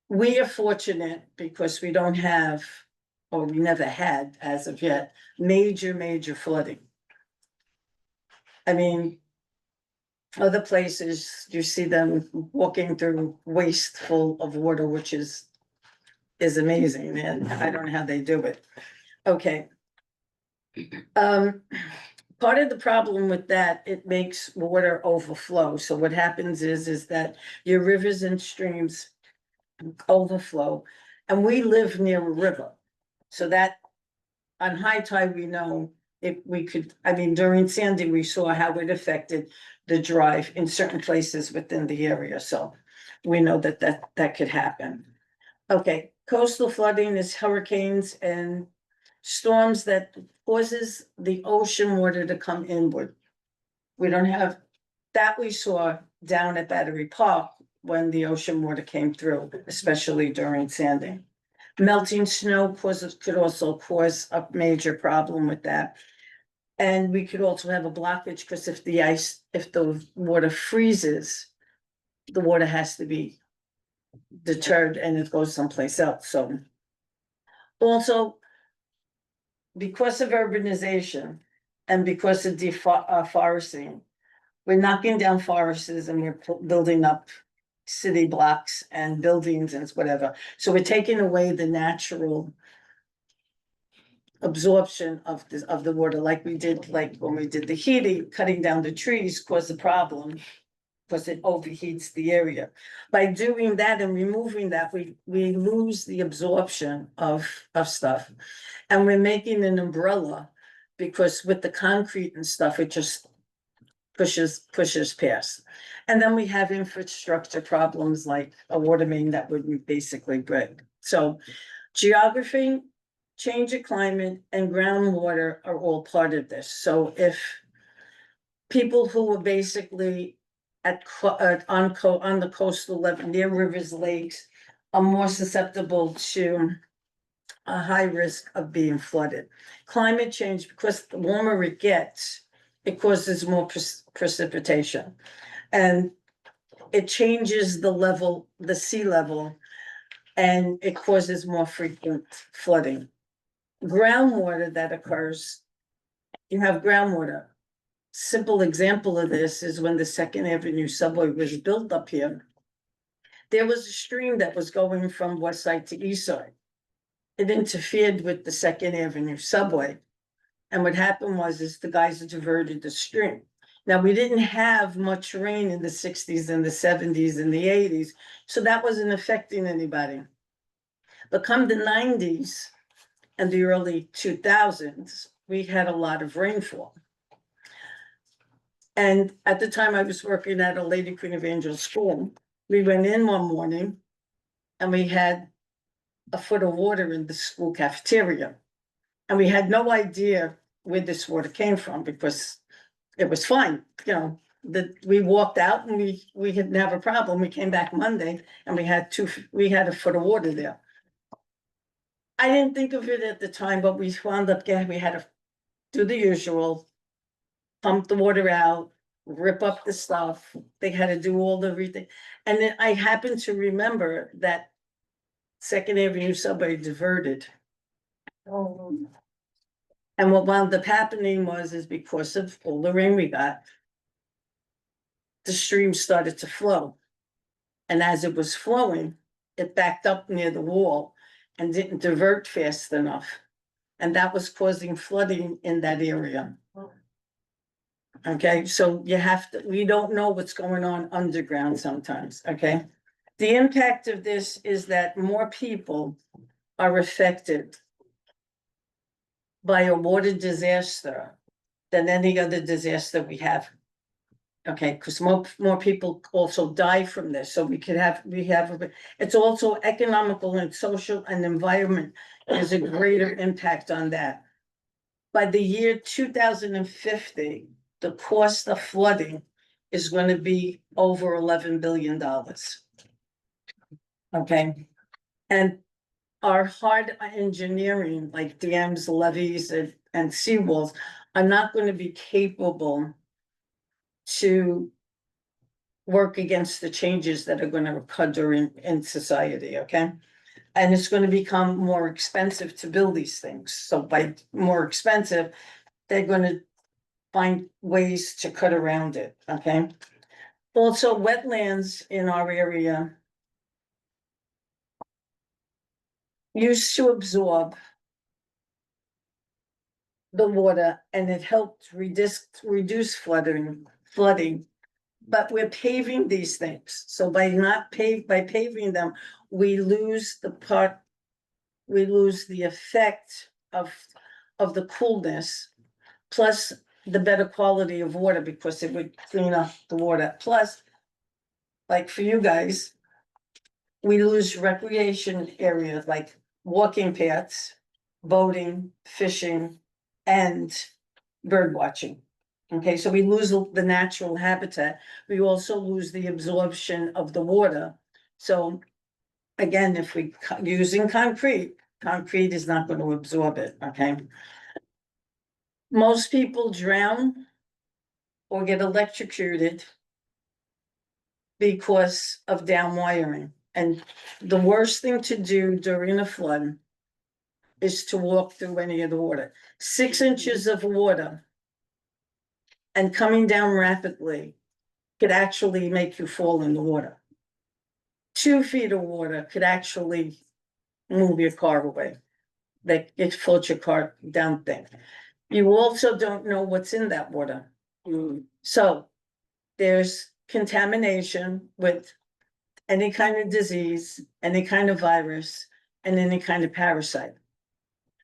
We are fortunate because we don't have, or we never had as of yet, major flooding. I mean, other places, you see them walking through waist full of water, which is amazing, and I don't know how they do it. Okay. Part of the problem with that, it makes water overflow. So what happens is that your rivers and streams overflow, and we live near a river. So that on high tide, we know if we could, I mean, during Sandy, we saw how it affected the drive in certain places within the area. So we know that could happen. Okay, coastal flooding is hurricanes and storms that causes the ocean water to come inward. We don't have that. We saw down at Battery Park when the ocean water came through, especially during Sandy. Melting snow could also cause a major problem with that. And we could also have a blockage because if the water freezes, the water has to be deterred and it goes someplace else. So also, because of urbanization and because of deforesting, we're knocking down forests and we're building up city blocks and buildings and whatever. So we're taking away the natural absorption of the water, like we did, like when we did the heating, cutting down the trees caused a problem because it overheats the area. By doing that and removing that, we lose the absorption of stuff. And we're making an umbrella because with the concrete and stuff, it just pushes past. And then we have infrastructure problems like a water main that would basically break. So geography, change of climate, and groundwater are all part of this. So if people who are basically on the coastal level near rivers, lakes, are more susceptible to a high risk of being flooded. Climate change, because the warmer it gets, it causes more precipitation, and it changes the sea level, and it causes more frequent flooding. Groundwater that occurs, you have groundwater. simple example of this is when the Second Avenue subway was built up here. There was a stream that was going from west side to east side. It interfered with the Second Avenue subway. And what happened is the guys diverted the stream. Now, we didn't have much rain in the sixties and the seventies and the eighties, so that wasn't affecting anybody. But come the nineties and the early 2000s, we had a lot of rainfall. And at the time I was working at a Lady Queen of Angels school, we went in one morning and we had a foot of water in the school cafeteria. And we had no idea where this water came from because it was fine, you know, that we walked out and we didn't have a problem. We came back Monday and we had a foot of water there. I didn't think of it at the time, but we wound up we had to do the usual, pump the water out, rip up the stuff. They had to do all the everything. And then I happened to remember that Second Avenue subway diverted. Oh, And what wound up happening is because of all the rain we got, the stream started to flow. And as it was flowing, it backed up near the wall and didn't divert fast enough. And that was causing flooding in that area. Okay, so we don't know what's going on underground sometimes, okay? The impact of this is that more people are affected by a water disaster than any other disaster we have. Okay, because more people also die from this, so it's also economical and social and environment. There's a greater impact on that. By the year 2050, the cost of flooding is going to be over $11 billion. Okay, and our hard engineering, like dams, levees, and seawalls, are not going to be capable to work against the changes that are going to occur in society, okay? And it's going to become more expensive to build these things. So by more expensive, they're going to find ways to cut around it, okay? Also, wetlands in our area used to absorb the water and it helped reduce flooding. But we're paving these things. So by paving them, we lose the effect of the coolness, plus the better quality of water because it would clean up the water. Plus, like for you guys, we lose recreation areas like walking paths, boating, fishing, and bird watching. Okay, so we lose the natural habitat. We also lose the absorption of the water. So again, if we using concrete is not going to absorb it, okay? Most people drown or get electrocuted because of down wiring. And the worst thing to do during a flood is to walk through any of the water. 6 inches of water and coming down rapidly could actually make you fall in the water. 2 feet of water could actually move your car away. It floats your car down thing. You also don't know what's in that water. So there's contamination with any kind of disease, any kind of virus, and any kind of parasite.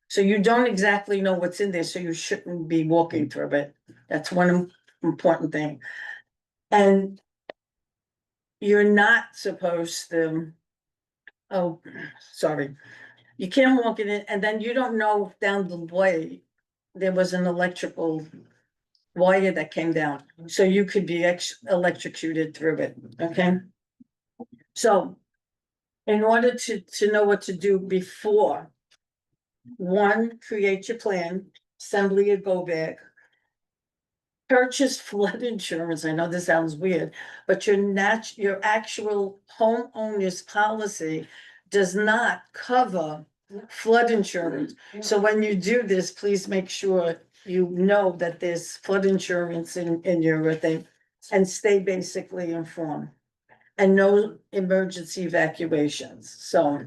So you don't exactly know what's in there, so you shouldn't be walking through it. That's one important thing. And you're not supposed to, you can't walk in it, and then you don't know down the way, there was an electrical wire that came down, so you could be electrocuted through it, okay? So, in order to know what to do before, one, create your plan, assembly a go bag, purchase flood insurance. I know this sounds weird, but your actual homeowner's policy does not cover flood insurance. So when you do this, please make sure you know that there's flood insurance in your thing, and stay basically informed. And no emergency evacuations, so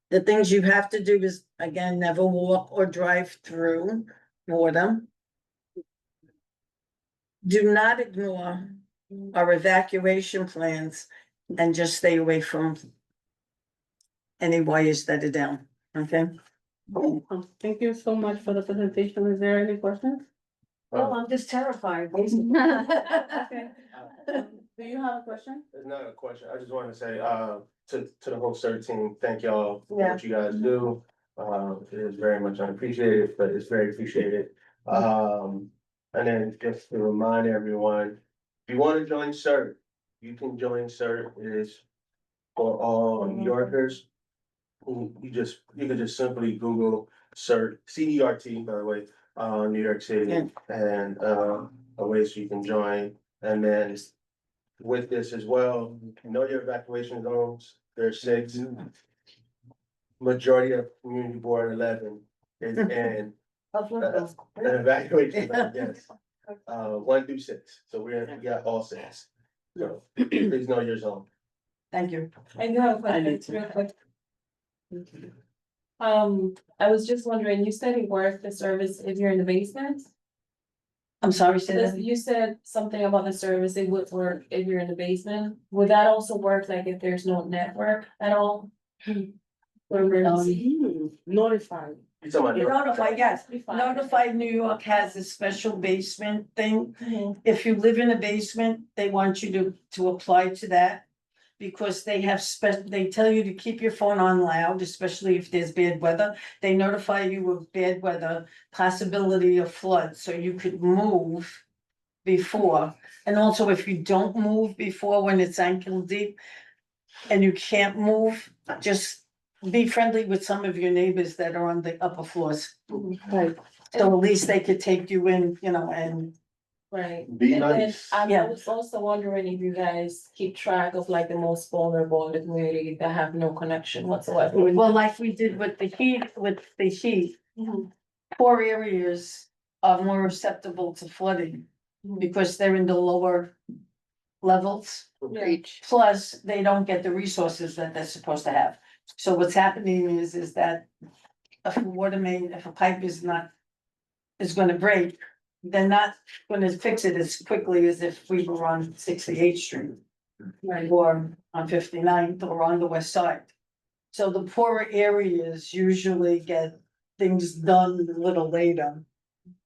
the things you have to do is, again, never walk or drive through water. Do not ignore our evacuation plans and just stay away from any wires that are down, okay? Thank you so much for the presentation. Is there any questions? Well, I'm just terrified. Okay. Do you have a question? It's not a question. I just want to say, to the whole CERT team, thank y'all for Yeah. what you guys do. It is very much unappreciated, but it's very appreciated. And then just to remind everyone, if you want to join CERT, you can join CERT. It is for all New Yorkers. You can just simply Google CERT, CERT, by the way, New York City, and, ways you can join. And then with this as well, know your evacuation zones, there's 6. Majority of community board 11 is in an evacuation zone, yes. 1 through 6, so we got all 6. So please know your zone. Thank you. I do have a I question, need it's to. real quick. I was just wondering, you said it worked the service if you're in the basement? I'm sorry, say that. You said something about the service, it would work if you're in the basement. Would that also work like if there's no network at all? For emergency? Notified. You talking about Notify, yes, Notified. Notified New York has a special basement thing. Mhm. If you live in a basement, they want you to apply to that. Because they have they tell you to keep your phone on loud, especially if there's bad weather. They notify you of bad weather, possibility of flood, so you could move before. And also, if you don't move before when it's ankle deep and you can't move, just be friendly with some of your neighbors that are on the upper floors. Right. So at least they could take you in, and Right. Be And then nice. I Yeah. was also wondering if you guys keep track of like the most vulnerable in the community that have no connection whatsoever. well, like we did with the heat, Mhm. poor areas are more susceptible to flooding because they're in the lower levels. Reach. Plus, they don't get the resources that they're supposed to have. So what's happening is that if a water main, if a pipe is gonna break, they're not gonna fix it as quickly as if we were on 68th Street. Right. Or on 59th or on the west side. So the poorer areas usually get things done a little later.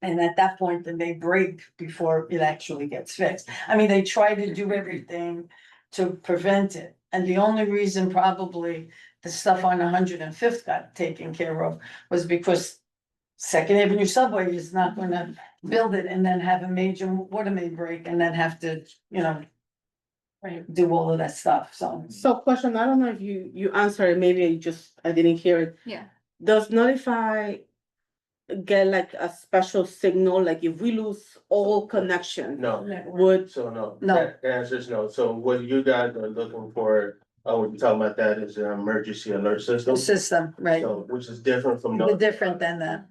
And at that point, then they break before it actually gets fixed. I mean, they try to do everything to prevent it. And the only reason probably the stuff on 105th got taken care of was because Second Avenue subway is not gonna build it and then have a major water main break and then have to, Right. do all of that stuff, so. So question, I don't know if you answered it, maybe I didn't hear it. Yeah. Does Notify get like a special signal, like if we lose all connection? No, Would, so no. No. The answer is no. So what you guys are looking for, what you're talking about, that is an emergency alert system. System, right, So, which is different from different than that.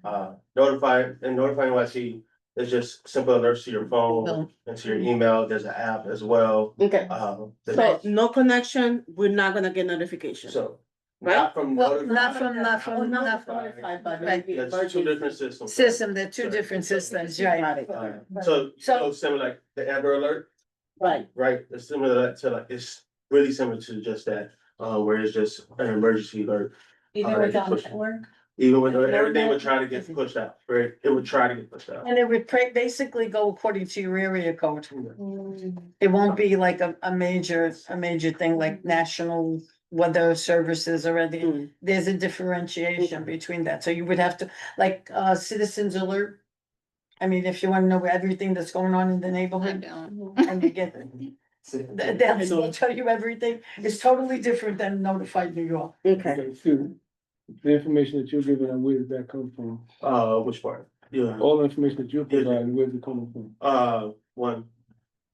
notifying NYC is just simple alerts to your phone No. and to your email. There's an app as well. okay, The so next- no connection, we're not gonna get notification. So, Right? not from. Well, Notify- not from Notified, but Right. maybe That's two different systems. System, they're two different systems, right? Got it. So similar like the Amber Alert, Right, right? It's similar to like, it's really similar to just that, where it's just an emergency alert. Even without network? Even with everything would try to get pushed out, right? It would try to get pushed out. And it would basically go according to your area code. It won't be like a major thing like national weather services or anything. There's a differentiation between that, so you would have to, like, citizens alert. I mean, if you wanna know everything that's going on in the I neighborhood don't. and you get. They'll tell you everything, it's totally different than Notified New York. okay. The information that you're giving, and where did that come from? Which part? Yeah, All the information that you're providing, where's it coming from? one,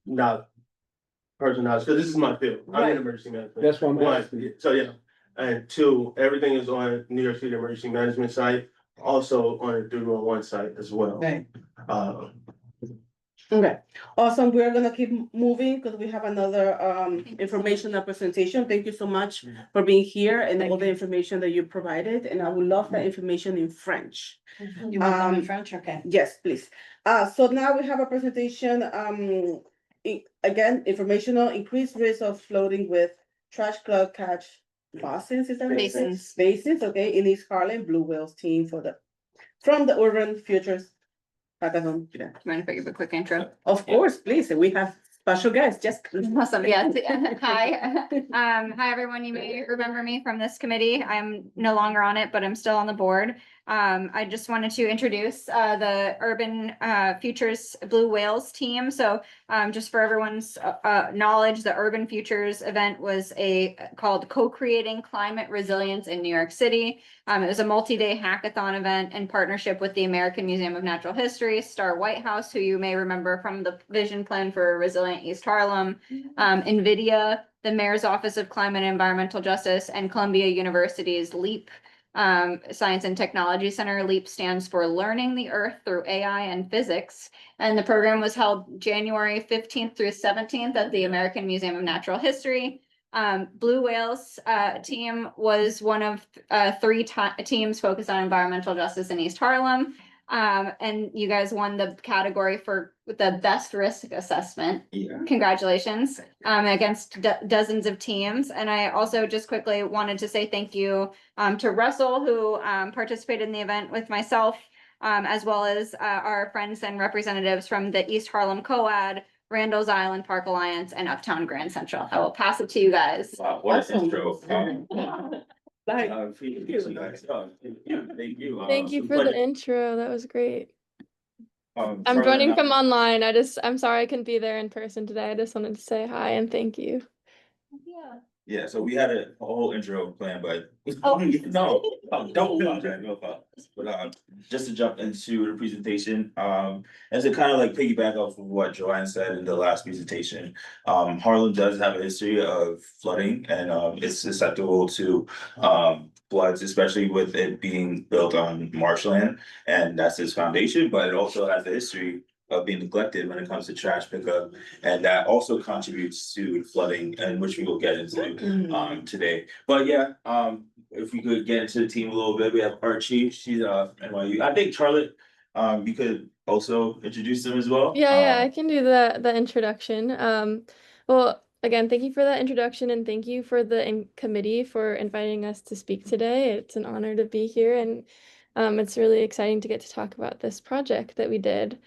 not personal knowledge, because this is my field. I'm Right. in emergency management. That's what I'm One, asking. so yeah, and two, everything is on New York City Emergency Management site. also on the 311 site as well. Okay. Okay, awesome. We're gonna keep moving because we have another informational presentation. Thank you so much for being here and all the information that you provided, and I would love that information in French. You want them in Um, French? Okay. Yes, please. So now we have a presentation, again, informational, increased risk of floating with trash club catch basins, is that what it says? Basins. Basins, okay, in East Harlem, Blue Whales team from the Urban Futures Hackathon. Yeah. Do you mind if I give a quick intro? Of course, please, we have special guests, just. Awesome, yes. Hi. Hi, everyone. You may remember me from this committee. I'm no longer on it, but I'm still on the board. I just wanted to introduce the Urban Futures Blue Whales team. So just for everyone's knowledge, the Urban Futures event was called Co-Creating Climate Resilience in New York City. It was a multi-day hackathon event in partnership with the American Museum of Natural History, Star White House, who you may remember from the Vision Plan for Resilient East Harlem, NVIDIA, the Mayor's Office of Climate and Environmental Justice, and Columbia University's LEAP Science and Technology Center. LEAP stands for Learning the Earth Through AI and Physics. And the program was held January 15th through 17th at the American Museum of Natural History. Blue Whales team was one of three teams focused on environmental justice in East Harlem. And you guys won the category for the best risk assessment. Yeah. Congratulations, against dozens of teams. And I also just quickly wanted to say thank you to Russell, who participated in the event with myself, as well as our friends and representatives from the East Harlem COAD, Randall's Island Park Alliance, and Uptown Grand Central. I will pass it to you guys. Wow, what an intro. Like, Thank you. Thank you for the intro. That was great. I'm Charlotte, joining now- from online. I'm sorry I couldn't be there in person today. I just wanted to say hi and thank you. Yeah, so we had a whole intro plan, but Oh. no, don't apologize, no problem. But just to jump into the presentation, as to kind of like piggyback off of what Joanne said in the last presentation, Harlem does have a history of flooding and it's susceptible to floods, especially with it being built on marshland, and that's its foundation. But it also has a history of being neglected when it comes to trash pickup, and that also contributes to flooding, and which we will get into today. But yeah, if we could get into the team a little bit, we have Archie. She's NYU. I think Charlotte, you could also introduce them as well. Yeah, I can do the introduction. Well, again, thank you for that introduction and thank you for the committee for inviting us to speak today. It's an honor to be here, and it's really exciting to get to talk about this project that we did.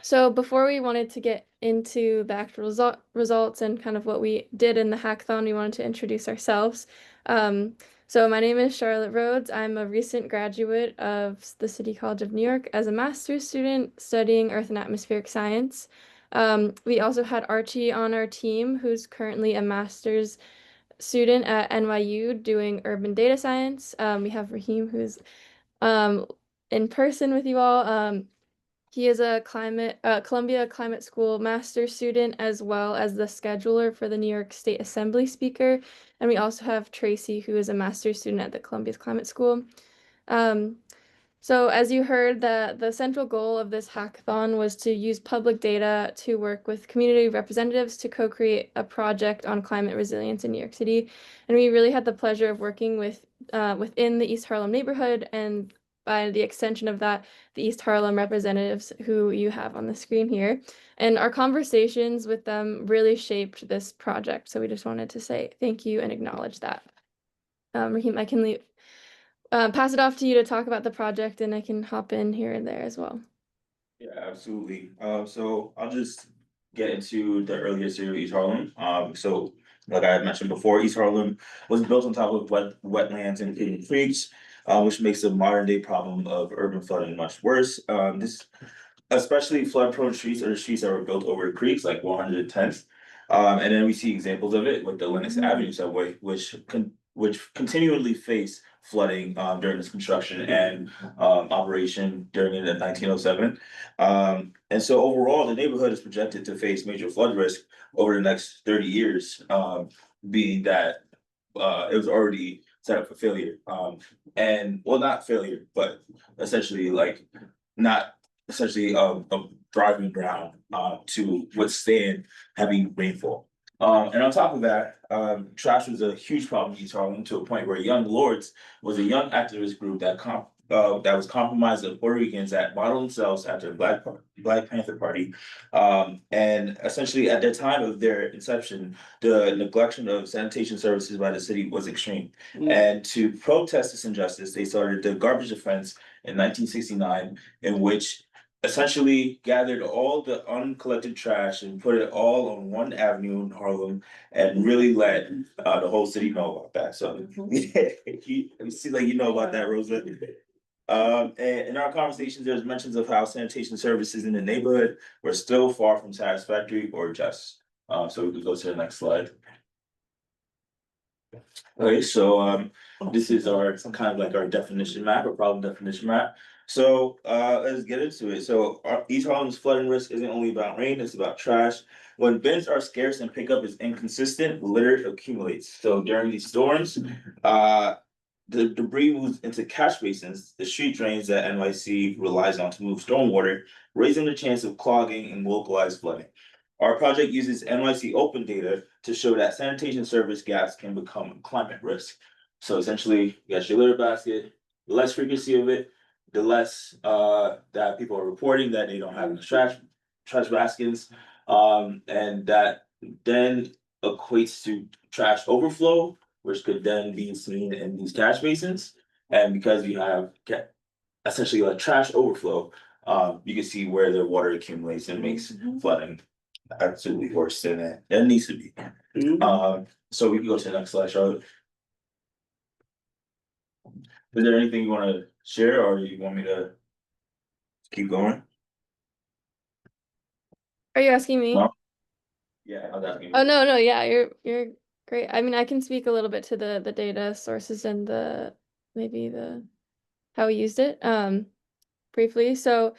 So before we wanted to get into the actual results and kind of what we did in the hackathon, we wanted to introduce ourselves. So my name is Charlotte Rhodes. I'm a recent graduate of the City College of New York as a master's student studying Earth and Atmospheric Science. We also had Archie on our team, who's currently a master's student at NYU doing urban data science. We have Raheem, who's in person with you all. He is a Columbia Climate School master's student, as well as the scheduler for the New York State Assembly speaker. And we also have Tracy, who is a master's student at the Columbia Climate School. So as you heard, the central goal of this hackathon was to use public data to work with community representatives to co-create a project on climate resilience in New York City. And we really had the pleasure of working with within the East Harlem neighborhood, and by the extension of that, the East Harlem representatives who you have on the screen here. And our conversations with them really shaped this project. So we just wanted to say thank you and acknowledge that. Raheem, I can pass it off to you to talk about the project, and I can hop in here and there as well. Yeah, absolutely. So I'll just get into the earlier history of East Harlem. So like I had mentioned before, East Harlem was built on top of wetlands and hidden creeks, which makes the modern day problem of urban flooding much worse. This especially flood prone streets are the streets that were built over creeks like 110th. And then we see examples of it with the Lenox Avenue subway, which continually face flooding during its construction and operation during it in 1907. And so overall, the neighborhood is projected to face major flood risk over the next 30 years, being that it was already set up for failure. And well, not failure, but essentially like not essentially a driving ground to withstand heavy rainfall. And on top of that, trash was a huge problem in East Harlem to a point where Young Lords was a young activist group that was compromised of Puerto Ricans that modeled themselves after Black Panther Party. And essentially at the time of their inception, the neglection of sanitation services by the city was extreme. And to protest this injustice, they started the garbage offense in 1969, in which essentially gathered all the uncollected trash and put it all on one avenue in Harlem and really let the whole city know about that. So yeah, you see like you know about that, Rosa. And in our conversations, there's mentions of how sanitation services in the neighborhood were still far from satisfactory or just. So we could go to the next slide. Okay, so this is our some kind of like our definition map, or problem definition map. So let's get into it. So East Harlem's flooding risk isn't only about rain, it's about trash. When bins are scarce and pickup is inconsistent, litter accumulates. So during these storms, the debris moves into catch basins, the street drains that NYC relies on to move stormwater, raising the chance of clogging and localized flooding. Our project uses NYC open data to show that sanitation service gaps can become a climate risk. So essentially, you got your litter basket, the less frequency of it, the less that people are reporting that they don't have enough trash baskets. And that then equates to trash overflow, which could then be seen in these catch basins. And because you have essentially like trash overflow, you can see where the water accumulates and makes flooding absolutely worse than it needs to be. So we can go to the next slide, Charlotte. Is there anything you want to share, or you want me to keep going? Are you asking me? No? Yeah, I was asking. Oh no, yeah, you're great. I mean, I can speak a little bit to the data sources and maybe how we used it briefly. So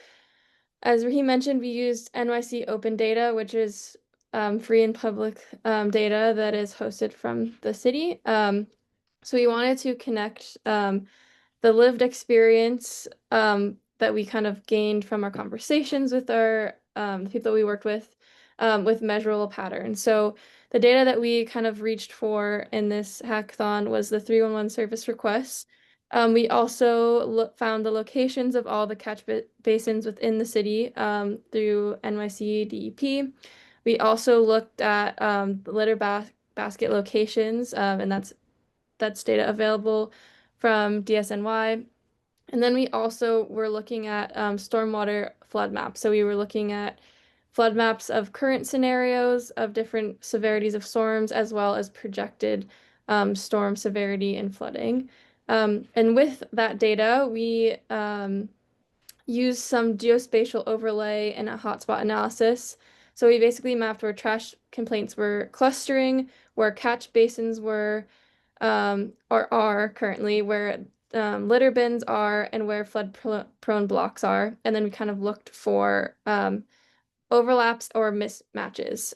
as he mentioned, we used NYC Open Data, which is free and public data that is hosted from the city. So we wanted to connect the lived experience that we kind of gained from our conversations with our the people that we worked with measurable patterns. So the data that we kind of reached for in this hackathon was the 311 service requests. We also found the locations of all the catch basins within the city through NYC DEP. We also looked at the litter basket locations, and that's data available from DSNY. And then we also were looking at stormwater flood maps. So we were looking at flood maps of current scenarios of different severities of storms, as well as projected storm severity and flooding. And with that data, we used some geospatial overlay and a hotspot analysis. So we basically mapped where trash complaints were clustering, where catch basins were or are currently, where litter bins are, and where flood prone blocks are. And then we kind of looked for overlaps or mismatches.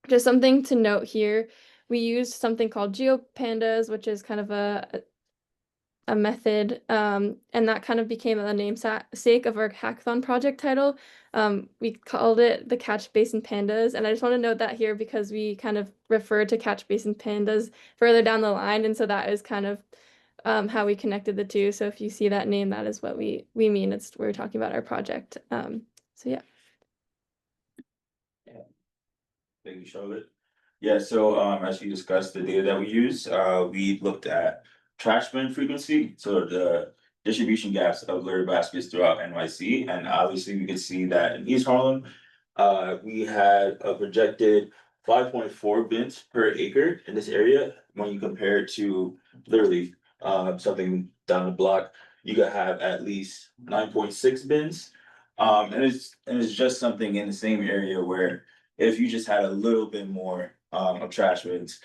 Just something to note here, we used something called GeoPandas, which is kind of a method, and that kind of became a namesake of our hackathon project title. We called it the Catch Basin Pandas, and I just want to note that here because we kind of refer to Catch Basin Pandas further down the line, and so that is kind of how we connected the two. So if you see that name, that is what we mean. We're talking about our project. So yeah. Thank you, Charlotte. Yeah, so as we discussed the data that we use, we looked at trash bin frequency, so the distribution gaps of litter baskets throughout NYC, and obviously we could see that in East Harlem, we had a projected 5.4 bins per acre in this area. When you compare it to literally something down the block, you could have at least 9.6 bins. And it's just something in the same area where if you just had a little bit more of trash bins,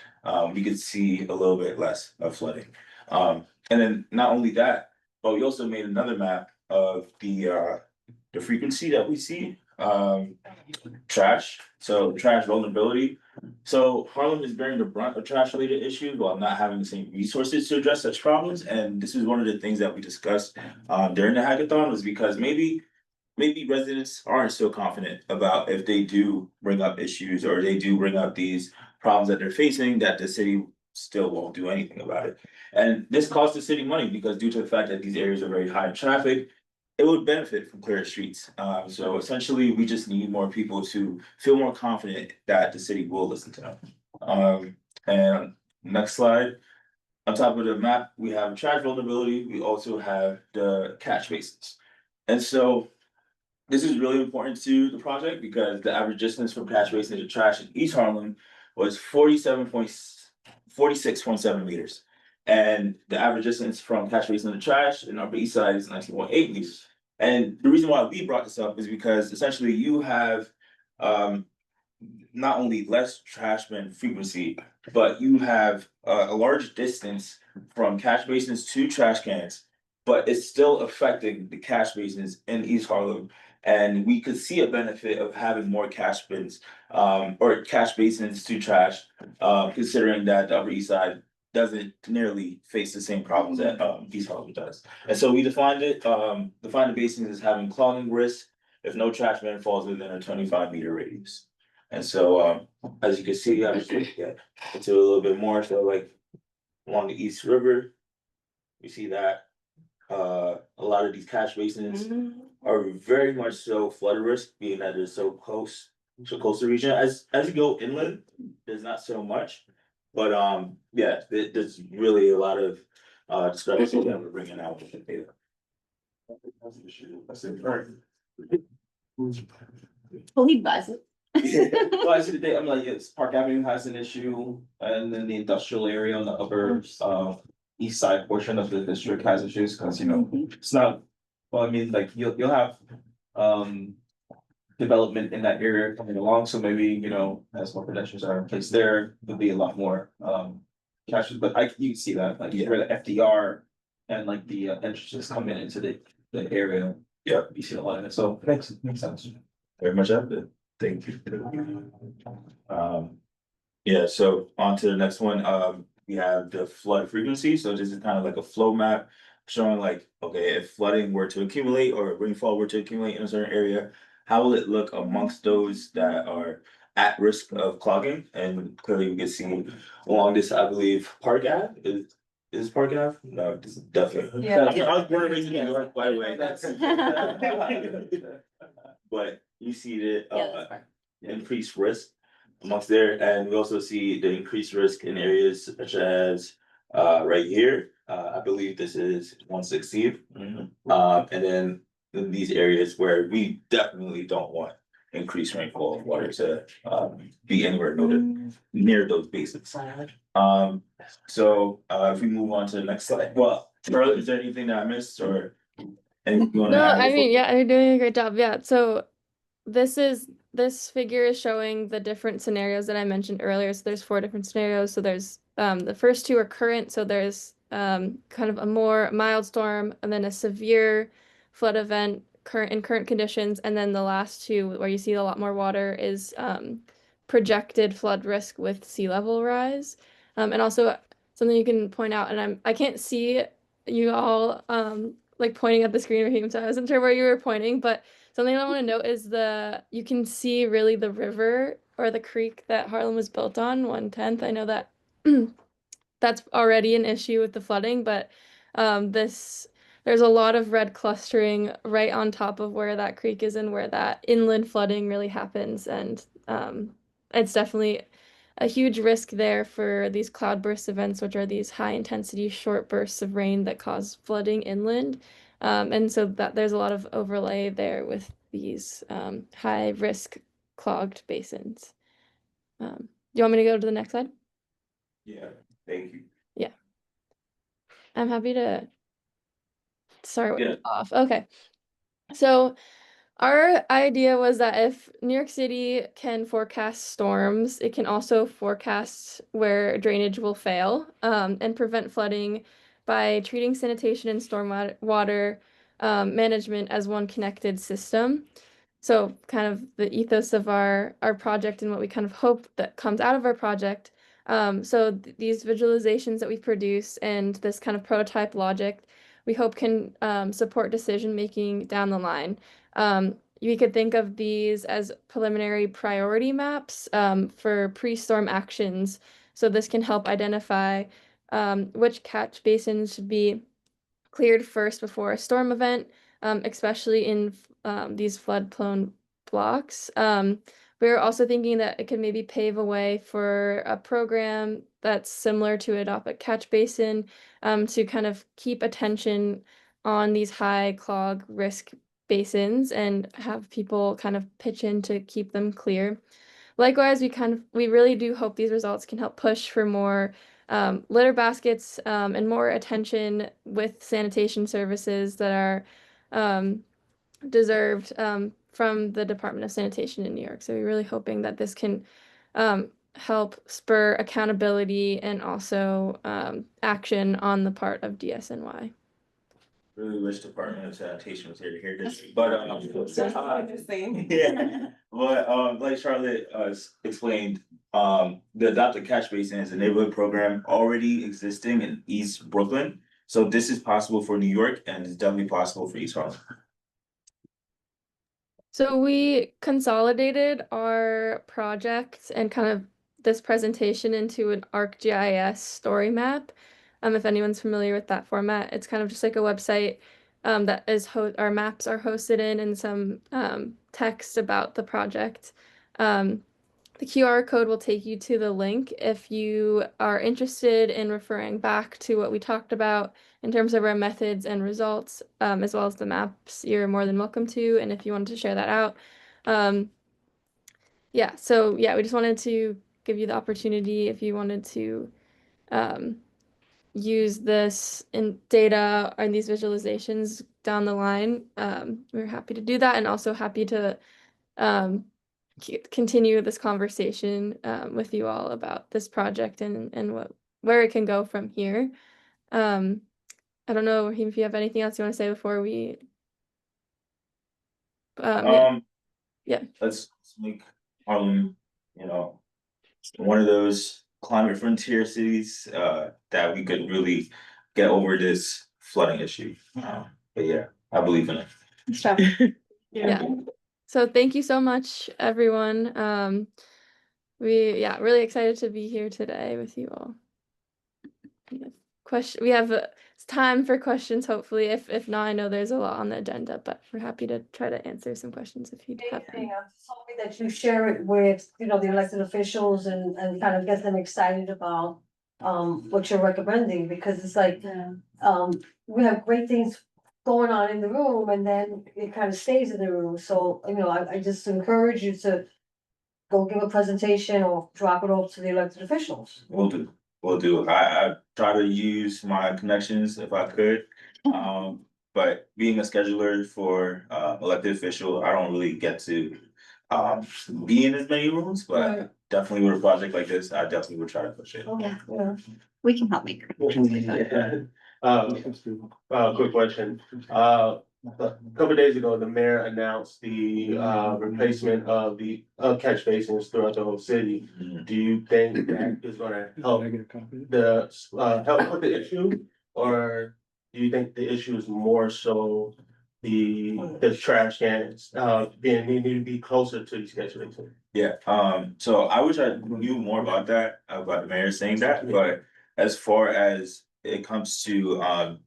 we could see a little bit less of flooding. And then not only that, but we also made another map of the frequency that we see trash, so trash vulnerability. So Harlem is bearing the brunt of trash related issues while not having the same resources to address such problems. And this is one of the things that we discussed during the hackathon, was because maybe residents aren't so confident about if they do bring up issues or they do bring up these problems that they're facing, that the city still won't do anything about it. And this costs the city money because due to the fact that these areas are very high in traffic, it would benefit from clearer streets. So essentially, we just need more people to feel more confident that the city will listen to them. And next slide. On top of the map, we have trash vulnerability. We also have the catch basins. And so this is really important to the project because the average distance from catch basin to trash in East Harlem was 46.7 meters. And the average distance from catch basin to trash in Upper East Side is 19.8 meters. And the reason why we brought this up is because essentially you have not only less trash bin frequency, but you have a large distance from catch basins to trash cans, but it's still affecting the catch basins in East Harlem. And we could see a benefit of having more catch bins or catch basins to trash, considering that the Upper East Side doesn't nearly face the same problems that East Harlem does. And so we defined the basins as having clogging risk if no trash bin falls within a 25-meter radius. And so as you can see, I was get into a little bit more. So like along the East River, you see that a lot of these catch basins are very much so flood risk, being that they're so close to coastal region. As you go inland, there's not so much. But yeah, there's really a lot of discrepancy that we're bringing out with the data. That's it. All right. Well, he buys it. Well, I see the data, I'm like, yes, Park Avenue has an issue, and then the industrial area on the upper east side portion of the district has issues, because it's not, well, I mean, like, you'll have development in that area coming along, so maybe, as more pedestrians are in place there, there'll be a lot more caches, but you can see that, like, where the FDR and like the entrances come into the area. Yeah. You see a lot of it, so it makes sense. Very much evident. Thank you. Yeah, so on to the next one. We have the flood frequency. So this is kind of like a flow map showing like, okay, if flooding were to accumulate or rainfall were to accumulate in a certain area, how will it look amongst those that are at risk of clogging? And clearly we can see along this, I believe, Park Ave is this Park Ave? No, this is definitely. Yeah. I was born and raised in New York, by the way. But you see the increased risk amongst there, and we also see the increased risk in areas such as right here. I believe this is 116. And then in these areas where we definitely don't want increased rainfall of water to be anywhere noted near those basins. So if we move on to the next slide. Well, Charlotte, is there anything that I missed or anything you want to No, add? I mean, yeah, you're doing a great job. Yeah. So this figure is showing the different scenarios that I mentioned earlier. So there's 4 different scenarios. So there's the first 2 are current. So there's kind of a more mild storm and then a severe flood event current conditions. And then the last 2 where you see a lot more water is projected flood risk with sea level rise. And also something you can point out, and I can't see you all like pointing at the screen, so I wasn't sure where you were pointing, but something I want to note is you can see really the river or the creek that Harlem was built on, 1/10. I know that that's already an issue with the flooding, but there's a lot of red clustering right on top of where that creek is and where that inland flooding really happens. And it's definitely a huge risk there for these cloudburst events, which are these high intensity short bursts of rain that cause flooding inland. And so that there's a lot of overlay there with these high risk clogged basins. Do you want me to go to the next slide? Yeah, thank you. Yeah. I'm happy to start Yeah. off. Okay. So our idea was that if New York City can forecast storms, it can also forecast where drainage will fail and prevent flooding by treating sanitation and stormwater management as one connected system. So kind of the ethos of our project and what we kind of hope that comes out of our project. So these visualizations that we produce and this kind of prototype logic, we hope can support decision making down the line. You could think of these as preliminary priority maps for pre-storm actions. So this can help identify which catch basins should be cleared first before a storm event, especially in these flood-prone blocks. We're also thinking that it could maybe pave a way for a program that's similar to Adopt a Catch Basin to kind of keep attention on these high clog risk basins and have people kind of pitch in to keep them clear. Likewise, we really do hope these results can help push for more litter baskets and more attention with sanitation services that are deserved from the Department of Sanitation in New York. So we're really hoping that this can help spur accountability and also action on the part of DSNY. Really wish Department of Sanitation was here to hear this, but Interesting. yeah, but like Charlotte explained, the Adopt a Catch Basin is a neighborhood program already existing in East Brooklyn. So this is possible for New York and it's definitely possible for East Harlem. So we consolidated our project and kind of this presentation into an ArcGIS story map. If anyone's familiar with that format, it's kind of just like a website that is our maps are hosted in and some text about the project. The QR code will take you to the link if you are interested in referring back to what we talked about in terms of our methods and results, as well as the maps. You're more than welcome to, and if you wanted to share that out. We just wanted to give you the opportunity if you wanted to use this in data and these visualizations down the line. We're happy to do that and also happy to continue this conversation with you all about this project and where it can go from here. I don't know, Raheem, if you have anything else you want to say before we yeah. Let's make Harlem, one of those climate frontier cities that we could really get over this flooding issue. But yeah, I believe in it. Yeah. So thank you so much, everyone. Really excited to be here today with you all. We have time for questions, hopefully. If not, I know there's a lot on the agenda, but we're happy to try to answer some questions if you have any. I'm just hoping that you share it with, the elected officials and kind of get them excited about what you're recommending, because it's like, we have great things going on in the room and then it kind of stays in the room. So, I just encourage you to go give a presentation or drop it off to the elected officials. Will do. I try to use my connections if I could. But being a scheduler for elected official, I don't really get to be in as many rooms, but definitely with a project like this, I definitely would try to push it. Yeah. We can help make it. Quick question. A couple of days ago, the mayor announced the replacement of the catch basins throughout the whole city. Do you think that is gonna help help with the issue? Or do you think the issue is more so the trash cans need to be closer to these catch basins? Yeah, so I wish I knew more about that, about the mayor saying that, but as far as it comes to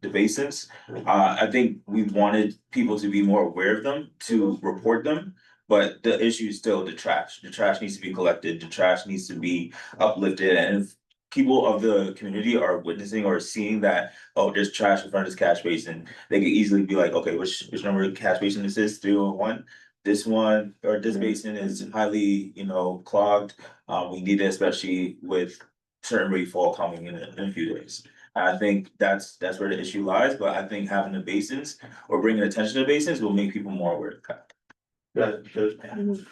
the basins, I think we wanted people to be more aware of them, to report them. But the issue is still the trash. The trash needs to be collected, the trash needs to be uplifted. And if people of the community are witnessing or seeing that, oh, there's trash in front of this catch basin, they could easily be like, okay, which number of catch basin this is, 301? This one or this basin is highly, clogged. We need it, especially with certain rainfall coming in a few days. I think that's where the issue lies, but I think having the basins or bringing attention to basins will make people more aware of that.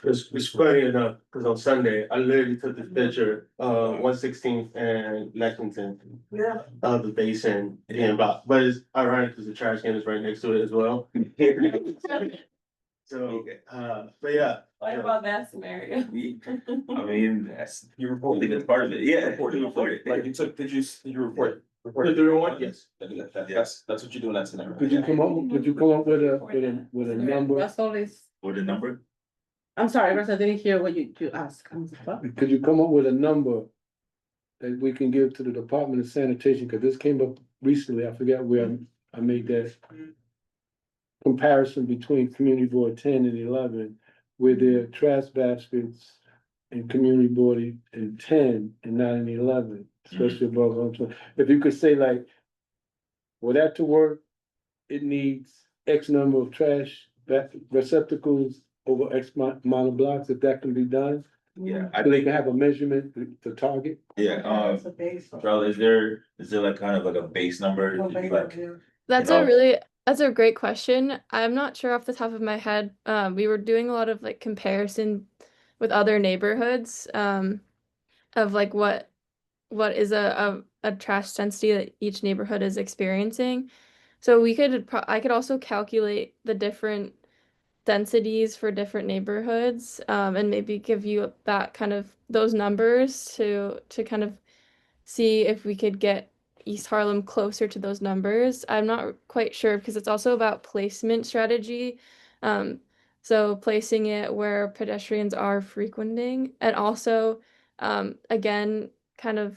It's funny enough, because on Sunday, I literally took this picture, 116th and Lexington. Yeah. Of the basin, but it's ironic because the trash can is right next to it as well. So, but yeah. What about that scenario? I mean, that's, you reported it, part of it, yeah, you reported. Like you took, did you report? The 301? Yes. That's what you do in that scenario. Could you come up with a number? Russell is, What a number? I'm sorry, Russell, I didn't hear what you asked. I'm sorry. Could you come up with a number that we can give to the Department of Sanitation? Because this came up recently. I forgot where I made that comparison between Community Board 10 and 11, where their trash baskets in Community Board in 10 and not in 11, especially above 120. If you could say like, for that to work, it needs X number of trash receptacles over X amount of blocks, if that can be done. Yeah, So they can have a measurement to target. Yeah, Charlotte, is there like kind of like a base number? Like, That's you know? that's a great question. I'm not sure off the top of my head. We were doing a lot of like comparison with other neighborhoods, of like what is a trash density that each neighborhood is experiencing. So I could also calculate the different densities for different neighborhoods, and maybe give you that kind of those numbers to kind of see if we could get East Harlem closer to those numbers. I'm not quite sure because it's also about placement strategy. Um, so placing it where pedestrians are frequenting, and also, again, kind of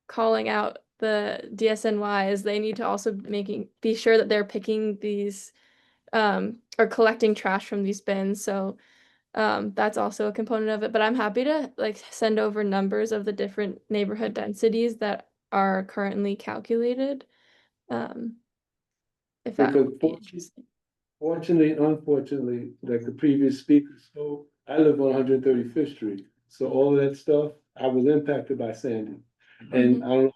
calling out the DSNYs. They need to also be sure that they're picking these, or collecting trash from these bins. So that's also a component of it, but I'm happy to like send over numbers of the different neighborhood densities that are currently calculated. If that Because would be interesting. fortunately, unfortunately, like the previous speaker spoke, I live on 135th Street. So all of that stuff, I was impacted by Sandy. And I don't know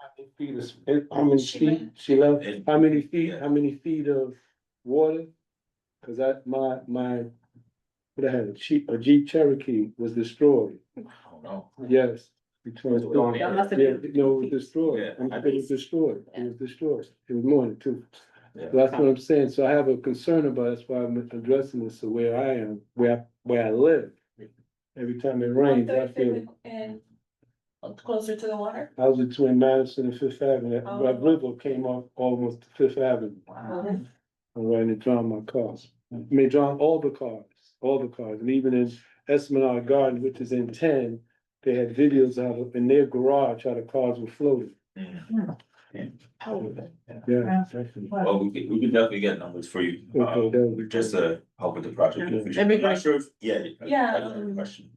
how many feet she left, how many feet of water? Cause what I had, a Jeep Cherokee was destroyed. Oh, no. Yes. Because, That must have been- no, it was destroyed. Yeah. It was destroyed. It was destroyed. It was more than two. Yeah. So that's what I'm saying. So I have a concern about, that's why I'm addressing this, so where I am, where I live. Every time it rains, I feel, And closer to the water? I was between Madison and Fifth Avenue. That river came off almost to Fifth Avenue. Wow. I'm ready to drown my cars. I mean, drown all the cars. And even in Esplanade Garden, which is in 10, they had videos out of, in their garage, how the cars were floating. Yeah. Well, we could definitely get numbers for you, Okay, just to help with the project. Yeah. I'm not sure if, yeah. Yeah, I have a question.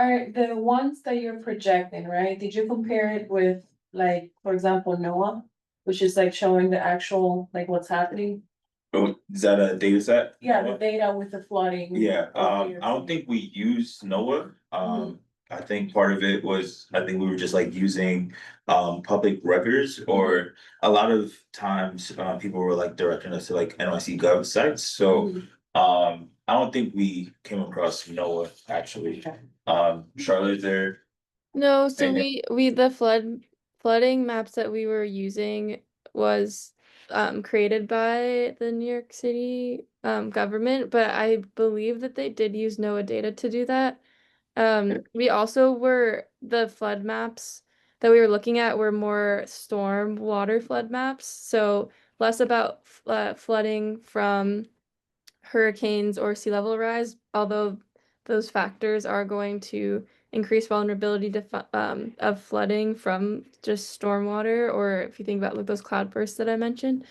Alright, the ones that you're projecting, right? Did you compare it with, like, for example, NOAA? Which is like showing the actual, like what's happening? Oh, is that a data set? Yeah, the data with the flooding. Yeah, over your I don't city. think we used NOAA. I think part of it was, I think we were just like using public records, or a lot of times people were like directing us to like NYC Gov sites. So I don't think we came across NOAA actually. Charlotte, is there? No, so And- the flooding maps that we were using was created by the New York City government, but I believe that they did use NOAA data to do that. We also the flood maps that we were looking at were more storm water flood maps, so less about flooding from hurricanes or sea level rise, although those factors are going to increase vulnerability of flooding from just stormwater, or if you think about like those cloudbursts that I mentioned.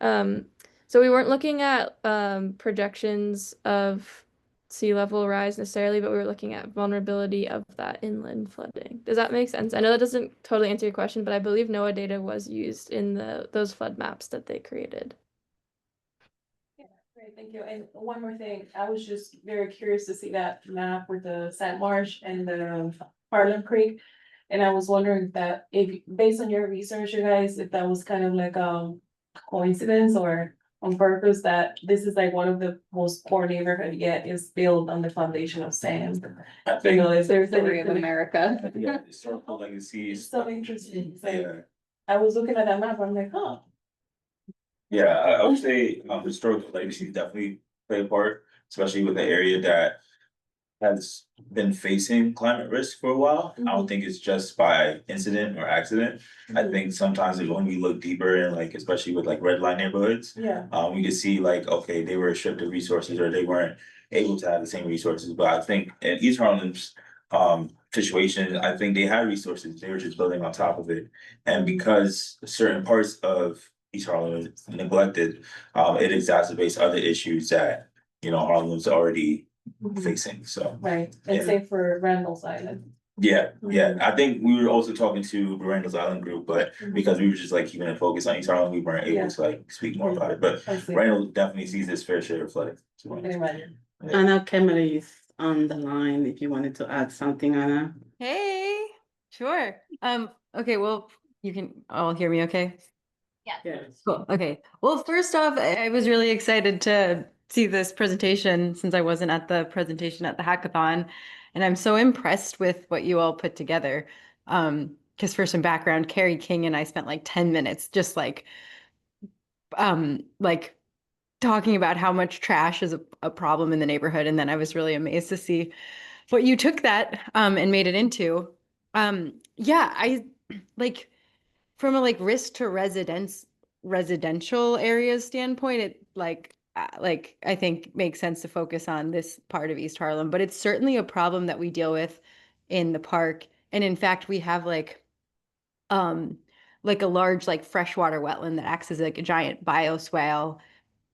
So we weren't looking at projections of sea level rise necessarily, but we were looking at vulnerability of that inland flooding. Does that make sense? I know that doesn't totally answer your question, but I believe NOAA data was used in those flood maps that they created. Great, thank you. And one more thing, I was just very curious to see that map with the Sand Marsh and the Harlem Creek. And I was wondering if, based on your research, you guys, if that was kind of like coincidence or on purpose, that this is like one of the most poor neighborhood yet is built on the foundation of sand. I You know, think, is there Story of anything- America. yeah, historical legacies. It's so interesting. It's like, Yeah. I was looking at that map, I'm like, huh. Yeah, I would say historical legacy definitely play a part, especially with an area that has been facing climate risk for a while. I don't think it's just by incident or accident. I think sometimes when we look deeper and like, especially with like red line neighborhoods, Yeah. we can see like, okay, they were stripped of resources or they weren't able to have the same resources. But I think in East Harlem's situation, I think they had resources. They were just building on top of it. And because certain parts of East Harlem is neglected, it exacerbates other issues that, Harlem's already facing, so. Right, and Yeah. same for Randall's Island. Yeah, I think we were also talking to the Randall's Island group, but because we were just like keeping it focused on East Harlem, we weren't able to like speak more about it, but I see. Randall definitely sees this fair share of flooding. So, Can imagine. Anna Kemmerer is on the line if you wanted to add something, Anna. Hey, sure. Okay, well, you can all hear me okay? Yes. Cool. Okay. Well, first off, I was really excited to see this presentation since I wasn't at the presentation at the hackathon. And I'm so impressed with what you all put together. Because for some background, Carrie King and I spent like 10 minutes just like talking about how much trash is a problem in the neighborhood. And then I was really amazed to see what you took that and made it into. Yeah, I like from a like risk to residential areas standpoint, it like I think makes sense to focus on this part of East Harlem, but it's certainly a problem that we deal with in the park. And in fact, we have like a large like freshwater wetland that acts as like a giant bioswale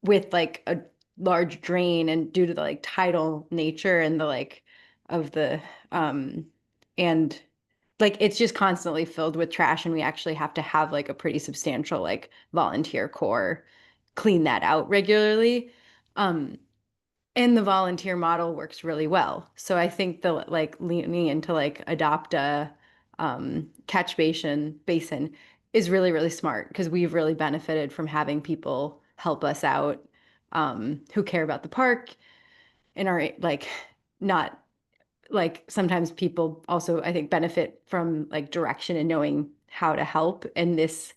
with like a large drain, and due to the like tidal nature and the like of the and like it's just constantly filled with trash, and we actually have to have like a pretty substantial like volunteer corps clean that out regularly. And the volunteer model works really well. So I think the like leaning into like adopt a catch basin is really, really smart, because we've really benefited from having people help us out who care about the park and are like not like sometimes people also I think benefit from like direction and knowing how to help. And this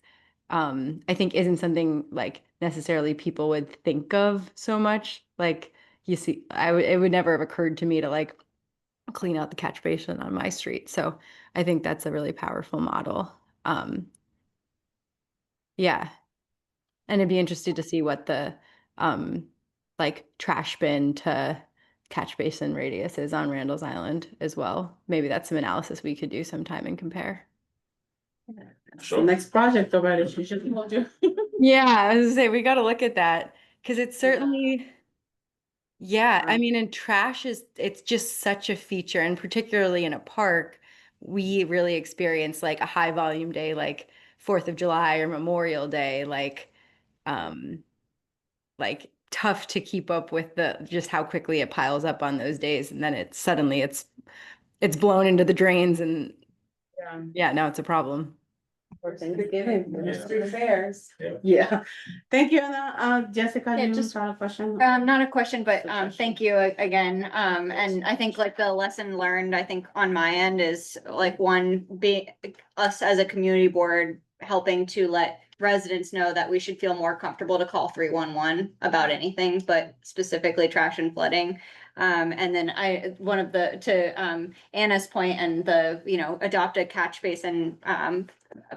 I think isn't something like necessarily people would think of so much. Like you see, it would never have occurred to me to like clean out the catch basin on my street. So I think that's a really powerful model. Yeah. And I'd be interested to see what the like trash bin to catch basin radius is on Randall's Island as well. Maybe that's some analysis we could do sometime and compare. The next project already, she should told you. Yeah, I was gonna say we got to look at that, because it's certainly, yeah, I mean, and trash it's just such a feature, and particularly in a park, we really experience like a high volume day like 4th of July or Memorial Day, um like tough to keep up with the just how quickly it piles up on those days, and then it's blown into the drains, and yeah, now it's a problem. For Thanksgiving, Ministry Affairs. Yeah, thank you, Anna. Jessica, Yeah, you just, have a question? Not a question, but thank you again. And I think like the lesson learned, I think on my end is like one, being us as a community board helping to let residents know that we should feel more comfortable to call 311 about anything, but specifically trash and flooding. And then one of the, to Anna's point and the, adopt a catch basin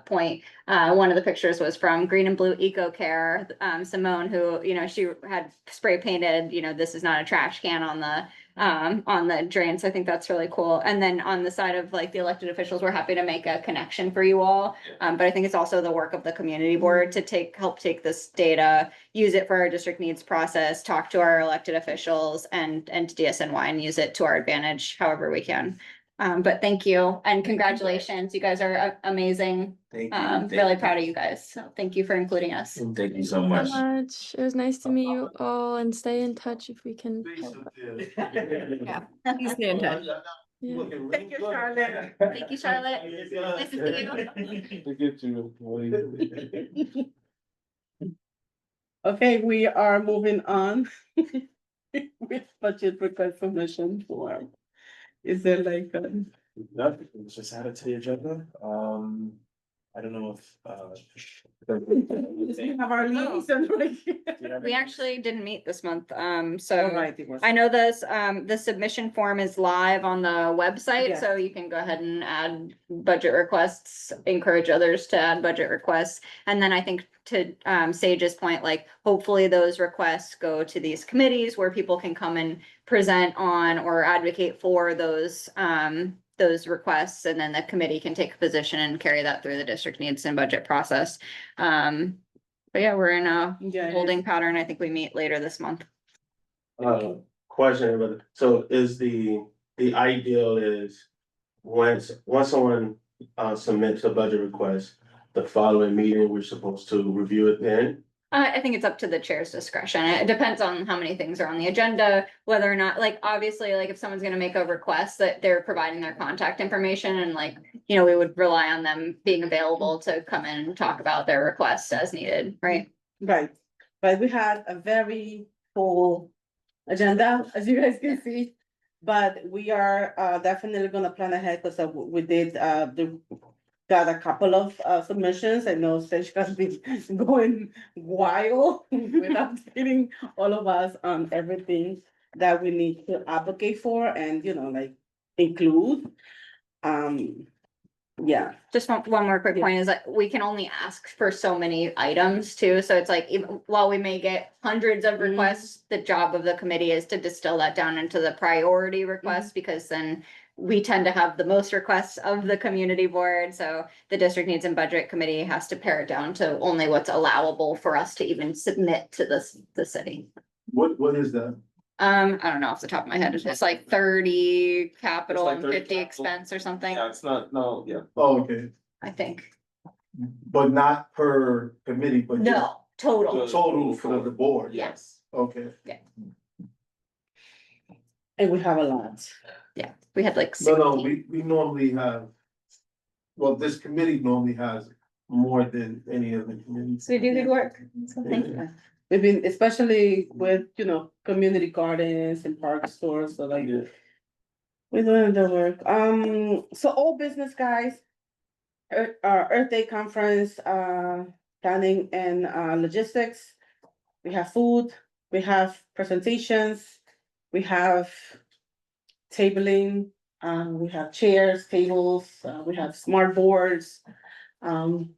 point. One of the pictures was from Green and Blue Eco Care, Simone, who, she had spray painted, this is not a trash can on the drain. So I think that's really cool. And then on the side of like the elected officials, we're happy to make a connection for you all. But I think it's also the work of the community board to help take this data, use it for our district needs process, talk to our elected officials and to DSNY and use it to our advantage however we can. But thank you and congratulations. You guys are amazing. Thank you. Really proud of you guys. So thank you for including us. Thank you so So much. much. It was nice to meet you all, and stay in touch if we can help. Yeah, please stay in touch. Yeah. Thank you, Charlotte. Thank you, Charlotte. Nice to see you. Okay, we are moving on with budget request submission form. Is there like a? Nothing, it was just added to the agenda. I don't know if, We have our liaison right here. We actually didn't meet this month, All so right, it was- I know this, the submission form is live on the website, Yes. so you can go ahead and add budget requests, encourage others to add budget requests. And then I think to Sage's point, like hopefully those requests go to these committees where people can come and present on or advocate for those requests, and then the committee can take a position and carry that through the district needs and budget process. But yeah, we're in a Yeah, it holding is. pattern. I think we meet later this month. Question, but so is the ideal is once someone submits a budget request, the following meeting, we're supposed to review it then? I think it's up to the chair's discretion. It depends on how many things are on the agenda, whether or not, like, obviously, like, if someone's gonna make a request that they're providing their contact information and like, you know, we would rely on them being available to come in and talk about their requests as needed, right? Right, but we had a very full agenda, as you guys can see. But we are definitely gonna plan ahead, because we did got a couple of submissions. I know Seshka's been going wild without getting all of us on everything that we need to advocate for and, you know, like include. Yeah. Just one more quick point is that we can only ask for so many items too, so it's like, even while we may get hundreds of requests, the job of the committee is to distill that down into the priority requests, because then we tend to have the most requests of the community board, so the district needs and budget committee has to pare it down to only what's allowable for us to even submit to the city. What is that? I don't know off the top of my head, it's like 30 capital like and 30 50 capital. expense or something, yeah, it's not, no, yeah. Oh, okay, I think. but not per committee, but just No, total, total for the board? yes, Okay. And we have a lot. yeah, we had like No, 16. we normally have, well, this committee normally has more than any of the committees. So we do good work, so thank you. We've been, especially with, you know, community gardens and park stores, so like. Yeah. We're doing the work. So all business guys. Earth Day conference, planning and logistics. We have food, we have presentations, we have tabling, we have chairs, tables, we have smart boards. I'm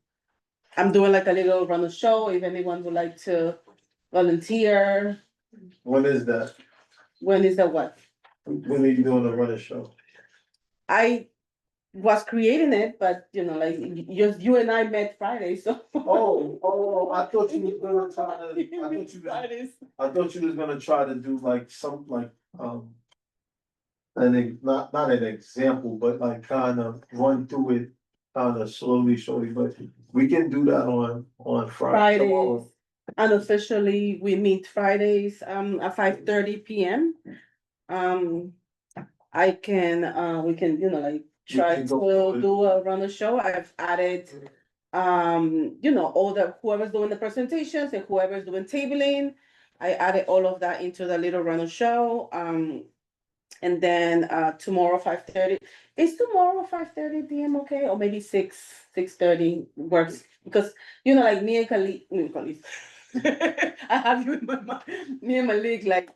doing like a little run of show, if anyone would like to volunteer. When is that? When is the what? When are you doing the runner show? I was creating it, but you know, like you and I met Friday, so. I thought you was gonna try to, I thought you was gonna try to do like some, like, not an example, but like kind of run through it kind of slowly, but we can do that on Friday. Fridays, unofficially, we meet Fridays, at 5:30 PM. I can, we can, you know, like, try can to go through it. do a run of show. I've added, you know, all whoever's doing the presentations and whoever's doing tabling. I added all of that into the little run of show, and then, tomorrow, 5:30. Is tomorrow 5:30 PM okay? Or maybe 6:30 works, because, you know, like me and Khalid. I have you in my mind, me and Malik, like,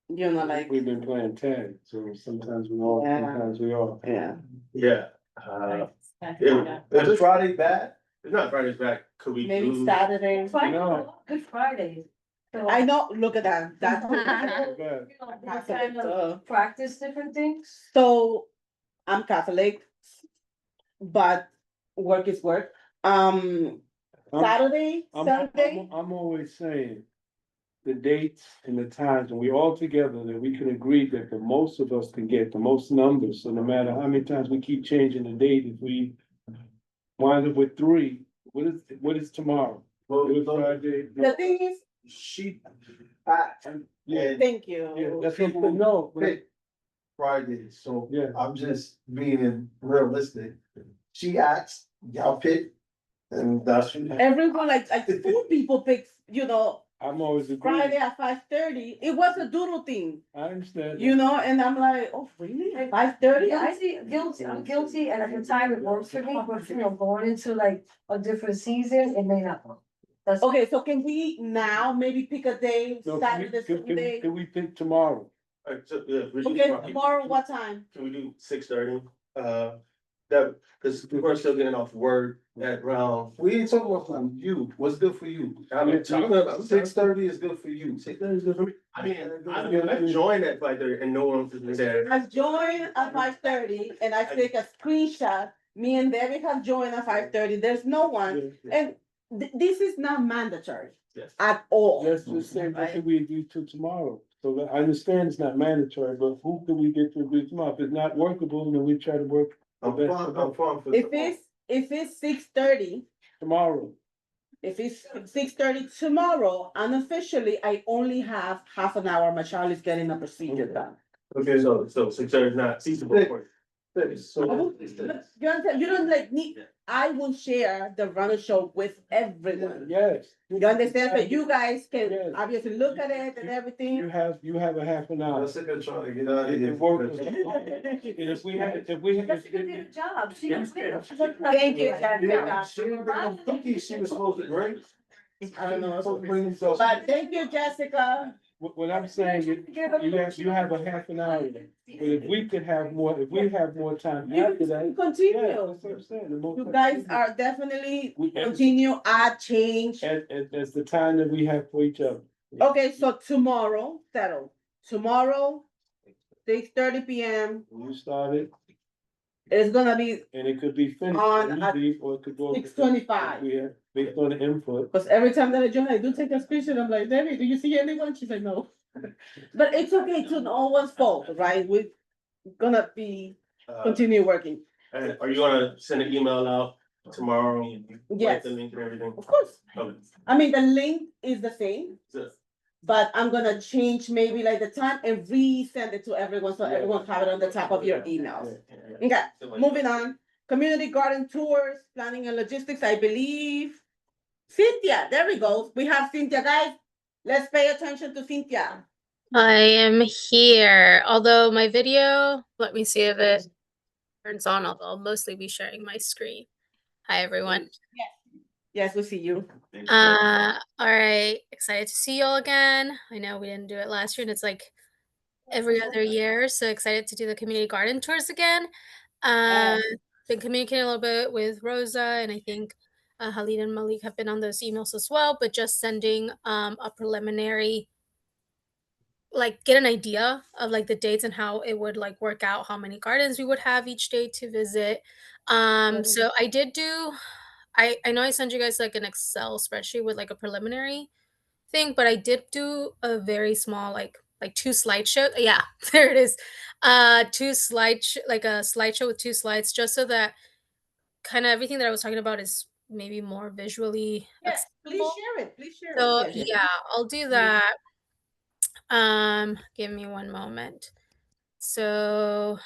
you know, like, We've been playing tag, so sometimes we all, Yeah. sometimes we are. yeah. Yeah. Is Friday bad? It's not Friday's bad, could we Maybe do? Saturday. Friday, No. Good Friday. So, I know, look at that, that's. Bad. you know, we kind of practice different things. So, I'm Catholic, but work is work. I'm- Saturday, I'm Sunday, always saying the dates and the times, and we all together, that we can agree that the most of us can get the most numbers. So no matter how many times we keep changing the date, if we wind up with 3, what is tomorrow? Well, Good Friday. the thing is, She. Yeah, thank yeah, you. that's what we know. Pick Friday, so Yeah. I'm just being realistic. She asked, y'all pick, and that's. Everyone, like food people pick, you know, I'm always Friday agreeing. at 5:30. It was a doodle thing, I understand. you know, and I'm like, oh, really? 5:30? Guilty, I'm guilty, and at the time it works for me, but you know, going into like a different season, it may not work. That's Okay, so can we now maybe pick a day, No, Saturday, Sunday? can we pick tomorrow? Alright, so, yeah, we should- Okay, tomorrow, what time? Can we do 6:30? That, cause people are still getting off work at around. We ain't talking about for you, what's good for you? I mean, talking about 6:30 is good for you. 6:30 is good for me. I mean, I joined at 5:30 and no one was there. I joined at 5:30 and I take a screenshot. Me and Debbie have joined at 5:30. There's no one. And this is not mandatory Yes. at all. Let's just say, what can we agree to tomorrow? So that I understand it's not mandatory, but who can we get to agree tomorrow? If it's not workable, then we try to work I'm fine for. If it's 6:30, tomorrow. if it's 6:30 tomorrow, unofficially, I only have half an hour. My child is getting a procedure done. Okay, so 6:30 is not feasible for you. So. You don't like need, I will share the runner show with everyone. Yes. You understand? So you guys can Yes. obviously look at it and everything. You have a half an hour. I'm sick of trying to get out of It here. works. And if we had, That's a good job. She was there. Thank you, Jessica. She didn't bring no cookies, she was supposed to bring. I don't know. Supposed to bring them, so. But thank you, Jessica. What I'm saying is, you have a half an hour. But if we could have more, if we have more time You after can that. Yeah, continue. that's what I'm saying. The more You time- guys are definitely We- continue, add, change. As the time that we have for each other. Okay, so tomorrow, settled. Tomorrow, 6:30 PM, You started, it's gonna be, and it could be finished, On at or it could go. 6:25. We have, based on the input. Because every time that I join, I do take a screenshot. I'm like, Debbie, do you see anyone? She's like, no. But it's okay to no one's fault, right? We're gonna be, continue working. And are you gonna send an email out tomorrow? Yes. With the link and everything? Of course. Okay. I mean, the link is the same, So- but I'm gonna change maybe like the time and resend it to everyone, so everyone have it on the top of your emails. Okay, moving on. Community garden tours, planning and logistics, I believe. Cynthia, there we go. We have Cynthia, guys. Let's pay attention to Cynthia. I am here, although my video, let me see if it turns on, although I'll mostly be sharing my screen. Hi, everyone. Yes, we see you. All right, excited to see you all again. I know we didn't do it last year, and it's like every other year, so excited to do the community garden tours again. Been communicating a little bit with Rosa, and I think Halid and Malik have been on those emails as well, but just sending a preliminary, like, get an idea of like the dates and how it would like work out, how many gardens we would have each day to visit. So I did do, I know I sent you guys like an Excel spreadsheet with like a preliminary thing, but I did do a very small like 2 slideshow. Yeah, there it is. 2 like a slideshow with 2 slides, just so that kind of everything that I was talking about is maybe more visually Yes, please accessible. share it. Please share So it. Yes. yeah, I'll do that. Give me one moment. So,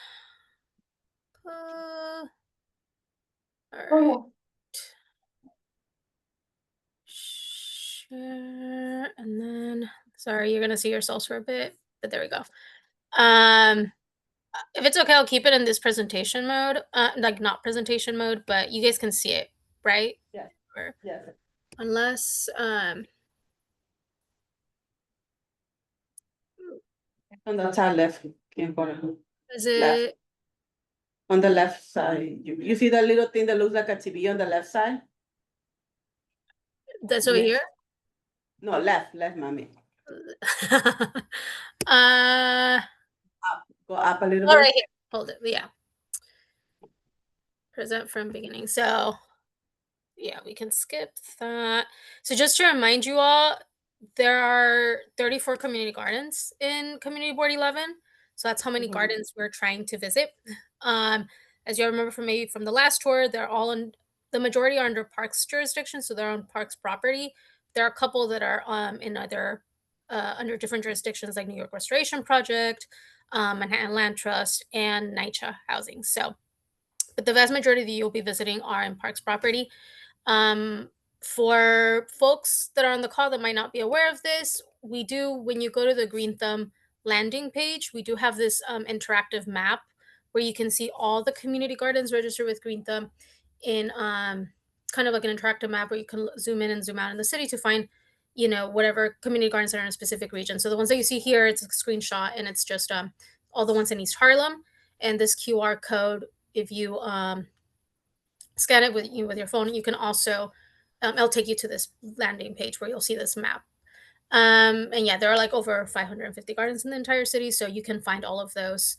all right. Share, and then, sorry, you're gonna see yourselves for a bit, but there we go. If it's okay, I'll keep it in this presentation mode, like not presentation mode, but you guys can see it, right? Yes. Or Yes. unless, On the top left. is Left. it, On the left side. You see the little thing that looks like a TV on the left side? that's over Yes. here? No, left, mommy. Uh, Go up a little oh, bit. right here. Hold it. Yeah. Present from beginning. So, yeah, we can skip that. So, just to remind you all, there are 34 community gardens in Community Board 11. So that's how many gardens we're trying to visit. As you remember from maybe from the last tour, they're all in, the majority are under parks jurisdiction, so they're on parks property. There are a couple that are in other under different jurisdictions, like New York Restoration Project, Manhattan Land Trust, and NYCHA Housing. So, but the vast majority that you'll be visiting are in parks property. For folks that are on the call that might not be aware of this, we do, when you go to the Green Thumb landing page, we do have this interactive map where you can see all the community gardens registered with Green Thumb in kind of like an interactive map where you can zoom in and zoom out in the city to find, you know, whatever community gardens are in a specific region. So the ones that you see here, it's a screenshot and it's just all the ones in East Harlem. And this QR code, if you scan it with your phone, you can also it'll take you to this landing page where you'll see this map. And yeah, there are like over 550 gardens in the entire city, so you can find all of those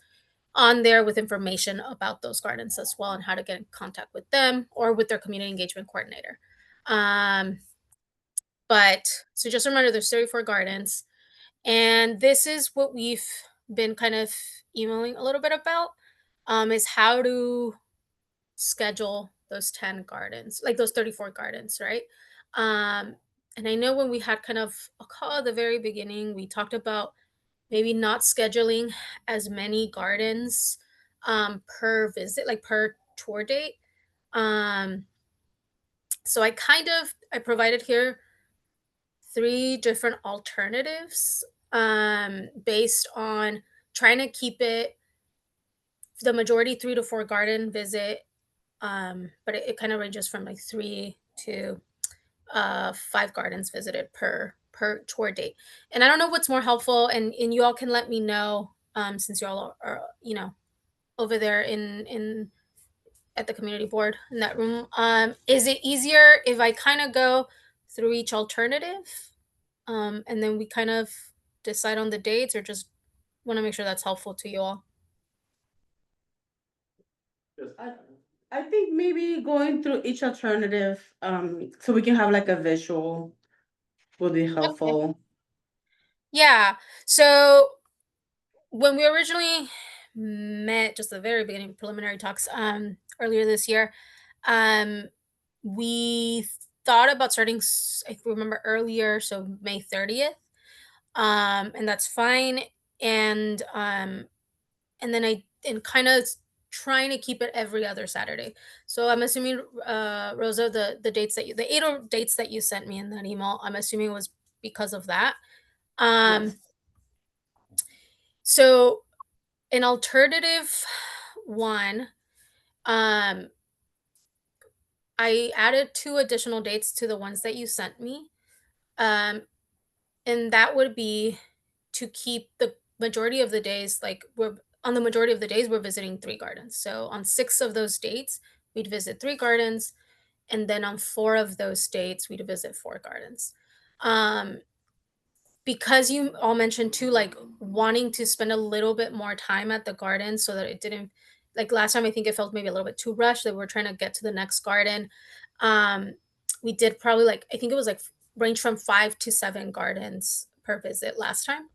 on there with information about those gardens as well and how to get in contact with them or with their community engagement coordinator. But so just a reminder, there's 34 gardens, and this is what we've been kind of emailing a little bit about, is how to schedule those 10 gardens, like those 34 gardens, right? And I know when we had kind of a call at the very beginning, we talked about maybe not scheduling as many gardens per visit, like per tour date. Um, so I provided here 3 different alternatives based on trying to keep it the majority 3 to 4 garden visit, but it kind of ranges from like 3 to 5 gardens visited per tour date. And I don't know what's more helpful, and you all can let me know, since you all are, you know, over there in at the community board in that room. Is it easier if I kind of go through each alternative, and then we kind of decide on the dates, or just want to make sure that's helpful to you all? I think maybe going through each alternative, so we can have like a visual will be helpful. Yeah. So when we originally met, just the very beginning preliminary talks, earlier this year, um, we thought about starting, if we remember earlier, so May 30th, and that's fine. And then and kind of trying to keep it every other Saturday. So I'm assuming, Rosa, the dates the 8 dates that you sent me in that email, I'm assuming was because of that. Um, so an alternative one, um, I added 2 additional dates to the ones that you sent me. Um, and that would be to keep the majority of the days, like the majority of the days we're visiting 3 gardens. So on 6 of those dates, we'd visit 3 gardens, and then on 4 of those dates, we'd visit 4 gardens. Because you all mentioned too, like wanting to spend a little bit more time at the garden so that it didn't, like last time, I think it felt maybe a little bit too rushed that we're trying to get to the next garden. Um, we did probably, like, I think it was like range from 5 to 7 gardens per visit last time.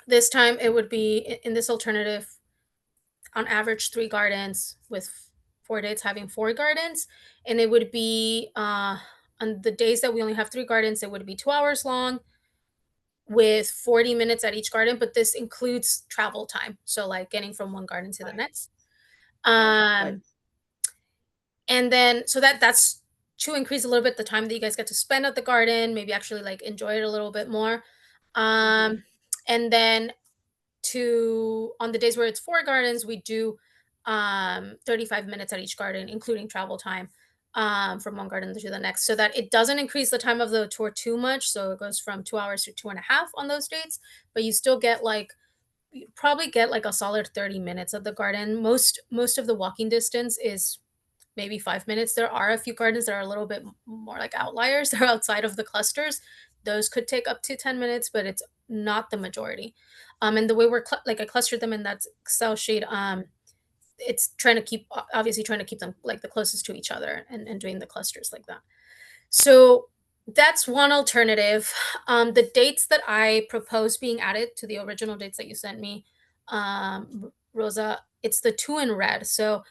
This time it would be in this alternative, on average 3 gardens with 4 dates having 4 gardens, and it would be on the days that we only have 3 gardens, it would be 2 hours long with 40 minutes at each garden, but this includes travel time, so like getting from one garden to the next. And then so that's to increase a little bit the time that you guys get to spend at the garden, maybe actually like enjoy it a little bit more. And then on the days where it's 4 gardens, we do 35 minutes at each garden, including travel time, from one garden to the next, so that it doesn't increase the time of the tour too much. So it goes from 2 hours to 2.5 on those dates, but you still get like, you probably get like a solid 30 minutes of the garden. Most of the walking distance is maybe 5 minutes. There are a few gardens that are a little bit more like outliers. They're outside of the clusters. Those could take up to 10 minutes, but it's not the majority. And the way like I clustered them in that Excel sheet, it's obviously trying to keep them like the closest to each other, and doing the clusters like that. So that's one alternative. The dates that I propose being added to the original dates that you sent me, Rosa, it's the 2 in red. So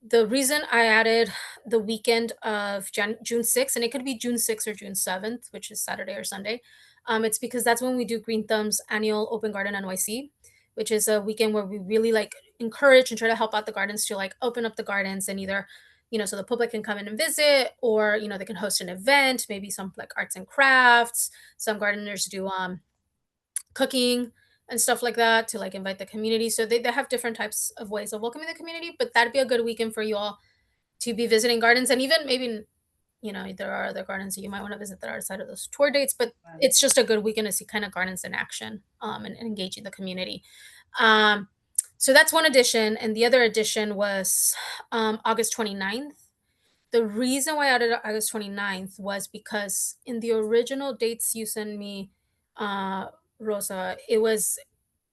the reason I added the weekend of June 6th, and it could be June 6th or June 7th, which is Saturday or Sunday, it's because that's when we do Green Thumb's annual Open Garden NYC, which is a weekend where we really like encourage and try to help out the gardens to like open up the gardens and either so the public can come in and visit, or they can host an event, maybe some like arts and crafts. Some gardeners do cooking and stuff like that to like invite the community. So they have different types of ways of welcoming the community, but that'd be a good weekend for you all to be visiting gardens. And even maybe there are other gardens that you might want to visit that are outside of those tour dates, but it's just a good weekend to see kind of gardens in action, and engaging the community. So that's one edition. And the other edition was August 29th. The reason why I added August 29th was because in the original dates you sent me, Rosa, it was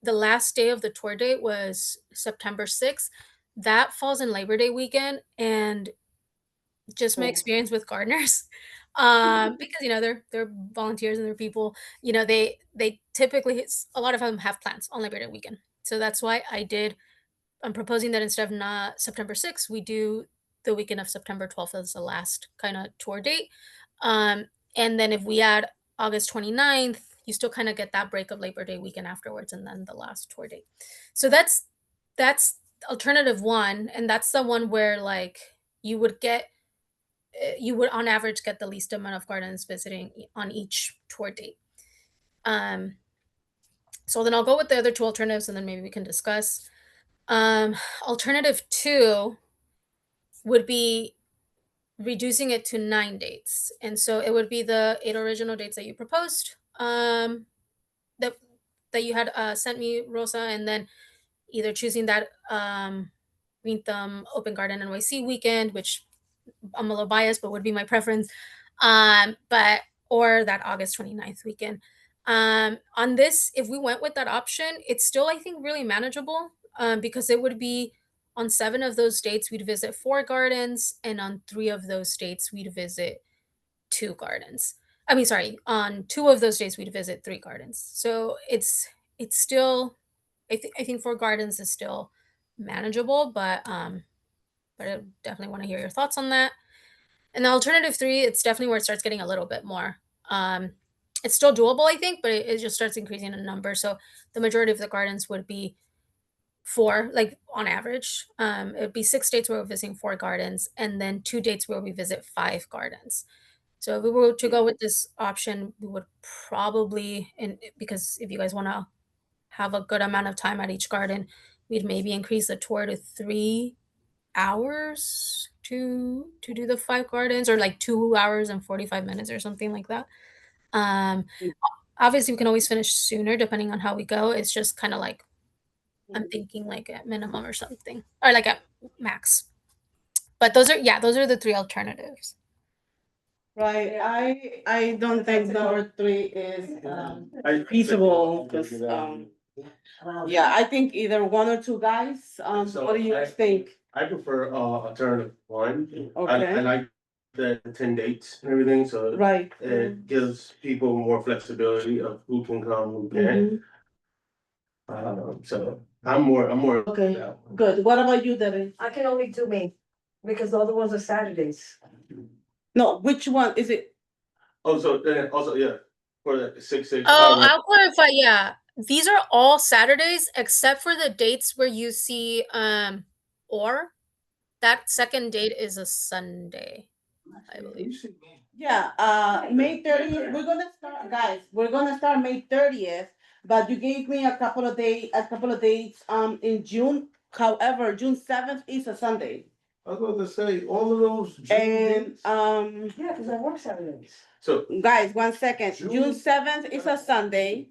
the last day of the tour date was September 6th. That falls in Labor Day weekend. And just my experience with gardeners, because they're volunteers and they're people, they typically, a lot of them have plans on Labor Day weekend. So that's why I'm proposing that instead of not September 6th, we do the weekend of September 12th as the last kind of tour date. Um, and then if we add August 29th, you still kind of get that break of Labor Day weekend afterwards, and then the last tour date. So that's alternative one. And that's the one where like you would on average get the least amount of gardens visiting on each tour date. So then I'll go with the other two alternatives, and then maybe we can discuss. Alternative 2 would be reducing it to 9 dates. And so it would be the 8 original dates that you proposed, that you had sent me, Rosa, and then either choosing that Green Thumb Open Garden NYC weekend, which I'm a little biased, but would be my preference. Or that August 29th weekend. On this, if we went with that option, it's still, I think, really manageable, because it would be on 7 of those dates, we'd visit 4 gardens, and on 3 of those dates, we'd visit 2 gardens. I mean, sorry, on 2 of those days, we'd visit 3 gardens. So it's still, I think 4 gardens is still manageable, but I definitely want to hear your thoughts on that. And the alternative 3, it's definitely where it starts getting a little bit more. It's still doable, I think, but it just starts increasing in number. So the majority of the gardens would be 4, like on average. It would be 6 dates where we're visiting 4 gardens, and then 2 dates where we visit 5 gardens. So if we were to go with this option, we would probably, and because if you guys want to have a good amount of time at each garden, we'd maybe increase the tour to 3 hours to do the 5 gardens, or like 2 hours and 45 minutes or something like that. Obviously we can always finish sooner depending on how we go. It's just kind of like I'm thinking like at minimum or something, or like at max. But those are the 3 alternatives. Right, I don't think number 3 is feasible, because yeah, I think either 1 or 2 guys. What do you think? I prefer alternative 1. Okay. I like the 10 dates and everything, so Right. it gives people more flexibility of who can come, who can't. So I'm more. Okay, good. What about you, Debbie? I can only do May, because the other ones are Saturdays. No, which one is it? Also, yeah, for the 6/6. Oh, I'll clarify. Yeah, these are all Saturdays except for the dates where you see or that second date is a Sunday, I believe. Yeah, May 30th, we're gonna start, guys, we're gonna start May 30th, but you gave me a couple of dates, in June. However, June 7th is a Sunday. I was going to say, all of those. And, Yeah, because I work Saturdays. So. guys, 1 second, June 7th is a Sunday,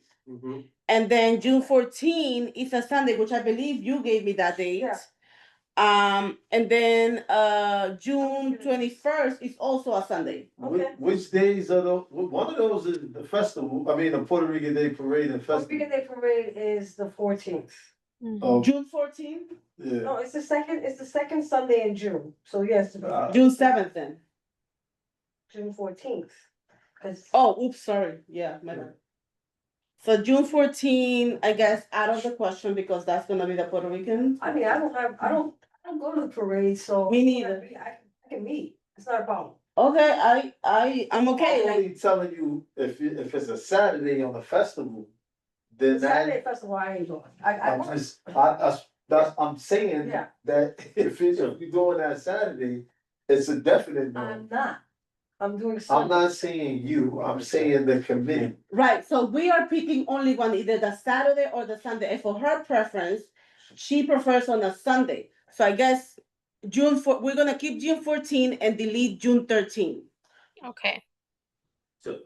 and then June 14th is a Sunday, which I believe you gave me that date. Yeah. And then, June 21st is also a Sunday. Okay. Which days are those? One of those is the festival, I mean, the Puerto Rican Day Parade and Puerto festival. Rican Day Parade is the 14th. June 14th? Yeah. No, it's the second Sunday in June, so yes. June 7th then. June 14th. Oh, oops, sorry, yeah, my bad. So June 14, I guess, out of the question, because that's gonna be the Puerto Rican. I mean, I don't go to the parade, so. Me neither. I can meet, it's not a problem. Okay, I'm okay. I'm only telling you, if it's a Saturday on the festival, then Saturday festival, I ain't going. I'm saying Yeah. that if you're doing that Saturday, It's a definite no. I'm not. I'm doing I'm Sunday. not saying you, I'm saying the committee. Right, so we are picking only one, either the Saturday or the Sunday, and for her preference, she prefers on a Sunday. So I guess we're gonna keep June 14 and delete June 13. Okay. So,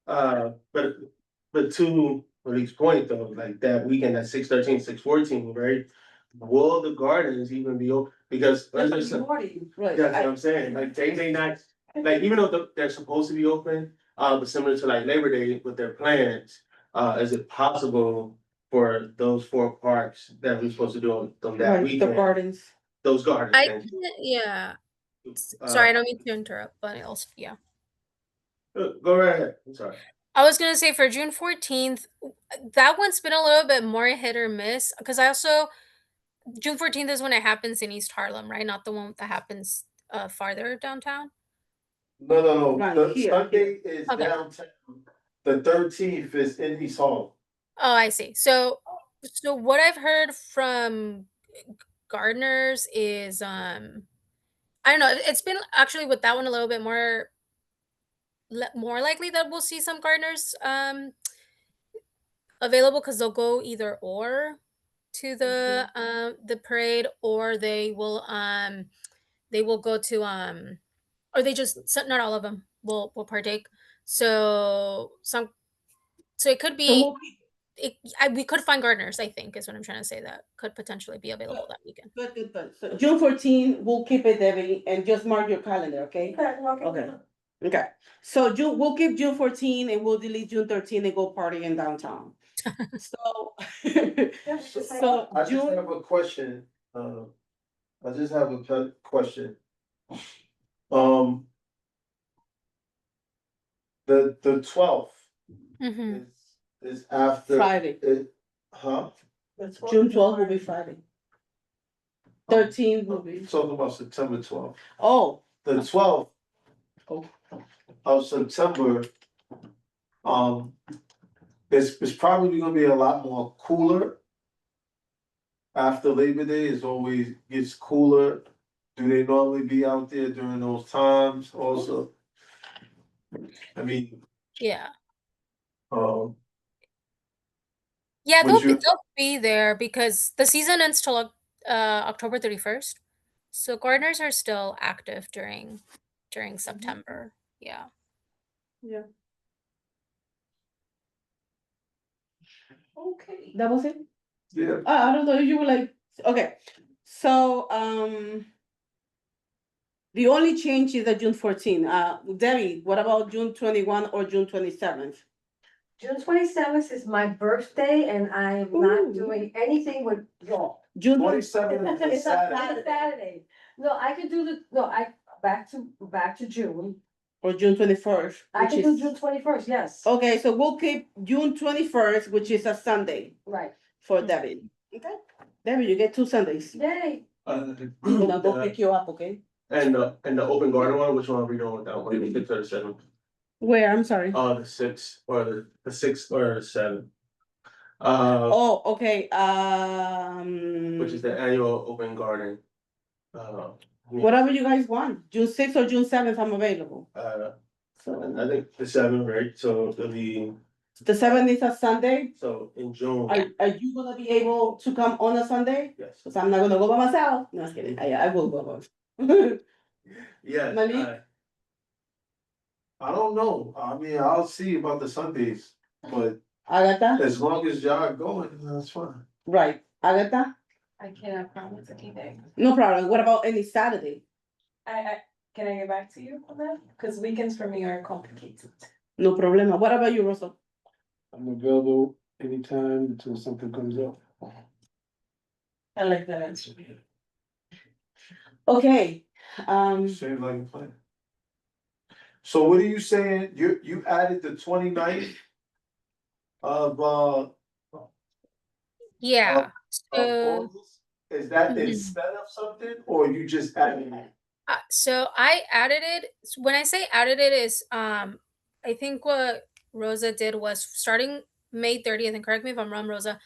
but to Malik's point though, like that weekend at 6/13, 6/14, right? Will the gardens even be open? Because let's just say, Right. that's what I'm saying, like they may not, like even though they're supposed to be open, but similar to like Labor Day with their plans, is it possible for those 4 parks that we're supposed to do on that Right, the weekend? gardens. Those gardens, I thank you. yeah. Uh, Sorry, I don't mean to interrupt, but also yeah. Go right ahead, I'm sorry. I was gonna say for June 14th, that one's been a little bit more hit or miss because I also June 14th is when it happens in East Harlem, right? Not the one that happens farther downtown. No, Right the here. Sunday is Okay. downtown, the 13th is in East Hall. Oh, I see. So what I've heard from gardeners is I don't know, it's been actually with that one a little bit more likely that we'll see some gardeners available because they'll go either or to the parade, or they will go to or they just not all of them will partake. So some so it could So be we'll keep, we could find gardeners, I think, is what I'm trying to say, that could potentially be available that weekend. good. So June 14, we'll keep it, Debbie, and just mark your calendar, okay? Okay. Okay, so we'll keep June 14 and we'll delete June 13 and go party in downtown. So, so I just June, have a question, question. The 12th Mm-hmm. is after. Friday. Huh? June 12 will be Friday. 13 will be. Talking about September 12th. Oh, The 12th Oh. of September, it's probably gonna be a lot more cooler. After Labor Day, it always gets cooler. Do they normally be out there during those times also? I mean, Yeah. um, Yeah, would you, they'll be there because the season ends till October 31st. So gardeners are still active during September. Yeah. yeah. Okay, that was it? yeah, I don't know, you were like, okay, so, the only change is that June 14. Debbie, what about June 21 or June 27th? June 27th is my birthday and I'm not Ooh. doing anything with y'all. June 27th is It's a Saturday. Saturday. No, I could do back to June. Or June 21st? I which can do is- June 21st, yes. Okay, so we'll keep June 21st, which is a Sunday Right. for Debbie. Okay, Debbie, you get 2 Sundays. Yay. And I'll go pick you up, okay? And the open garden one, which one are we doing with that one? The 6th or the 7th? Where, I'm sorry. The 6th or the 6th or the 7th. Oh, okay, Which is the annual open garden. whatever you guys want, June 6th or June 7th, I'm available. So I think the 7th, right? So it'll be, the 7th is a Sunday. so in June. Are you gonna be able to come on a Sunday? Yes. Cause I'm not gonna go by myself. No, I'm just kidding. I will go. Yes. Malik? I don't know. I mean, I'll see about the Sundays, but Agatha? as long as y'all going, that's fine. Right. Agatha? I cannot promise anything. No problem. What about any Saturday? Can I get back to you on that? Because weekends for me are complicated. No problema. What about you, Russell? I'm available anytime until something comes up. I like that answer. Okay, Same like a plan. So what are you saying? You added the 29th of Yeah. of So August? Is that Mhm. instead of something, or you just added it? So I added it. When I say added it is I think what Rosa did was starting May 30th, and correct me if I'm wrong, Rosa,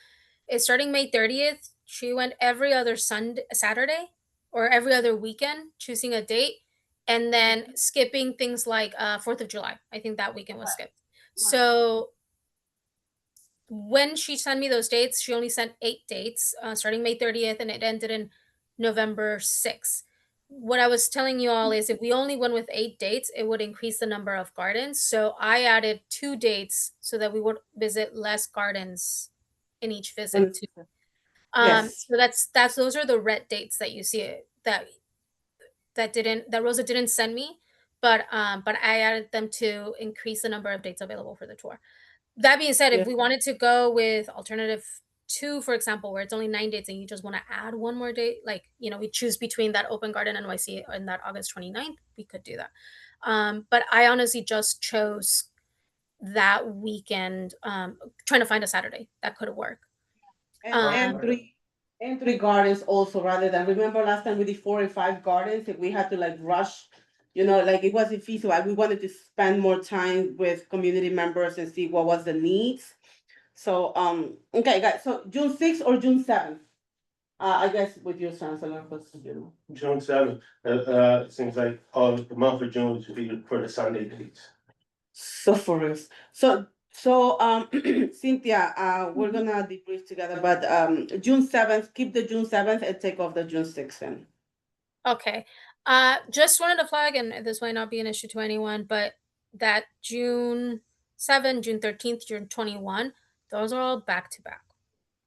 is starting May 30th, she went every other Saturday or every other weekend, choosing a date, and then skipping things like 4th of July. I think that weekend was skipped. So when she sent me those dates, she only sent 8 dates, starting May 30th, and it ended in November 6th. What I was telling you all is if we only went with 8 dates, it would increase the number of gardens. So I added 2 dates so that we would visit less gardens in each visit too. Yes. So that's those are the red dates that you see that Rosa didn't send me, but I added them to increase the number of dates available for the tour. That being said, Yeah. if we wanted to go with alternative 2, for example, where it's only 9 dates and you just want to add one more date, like, we choose between that Open Garden NYC and that August 29th, we could do that. But I honestly just chose that weekend, trying to find a Saturday that could work. And three gardens also, rather than, remember last time we did 4 and 5 gardens, if we had to like rush, like it wasn't feasible. We wanted to spend more time with community members and see what was the needs. So, okay, guys, so June 6th or June 7th? I guess with your chancellor, because June 7th, seems like, the month of June should be for the Sunday dates. So for us, so Cynthia, we're gonna debrief together, but June 7th, keep the June 7th and take off the June 6th then. Okay. Just wanted to flag, and this might not be an issue to anyone, but that June 7, June 13th, June 21, those are all back to back.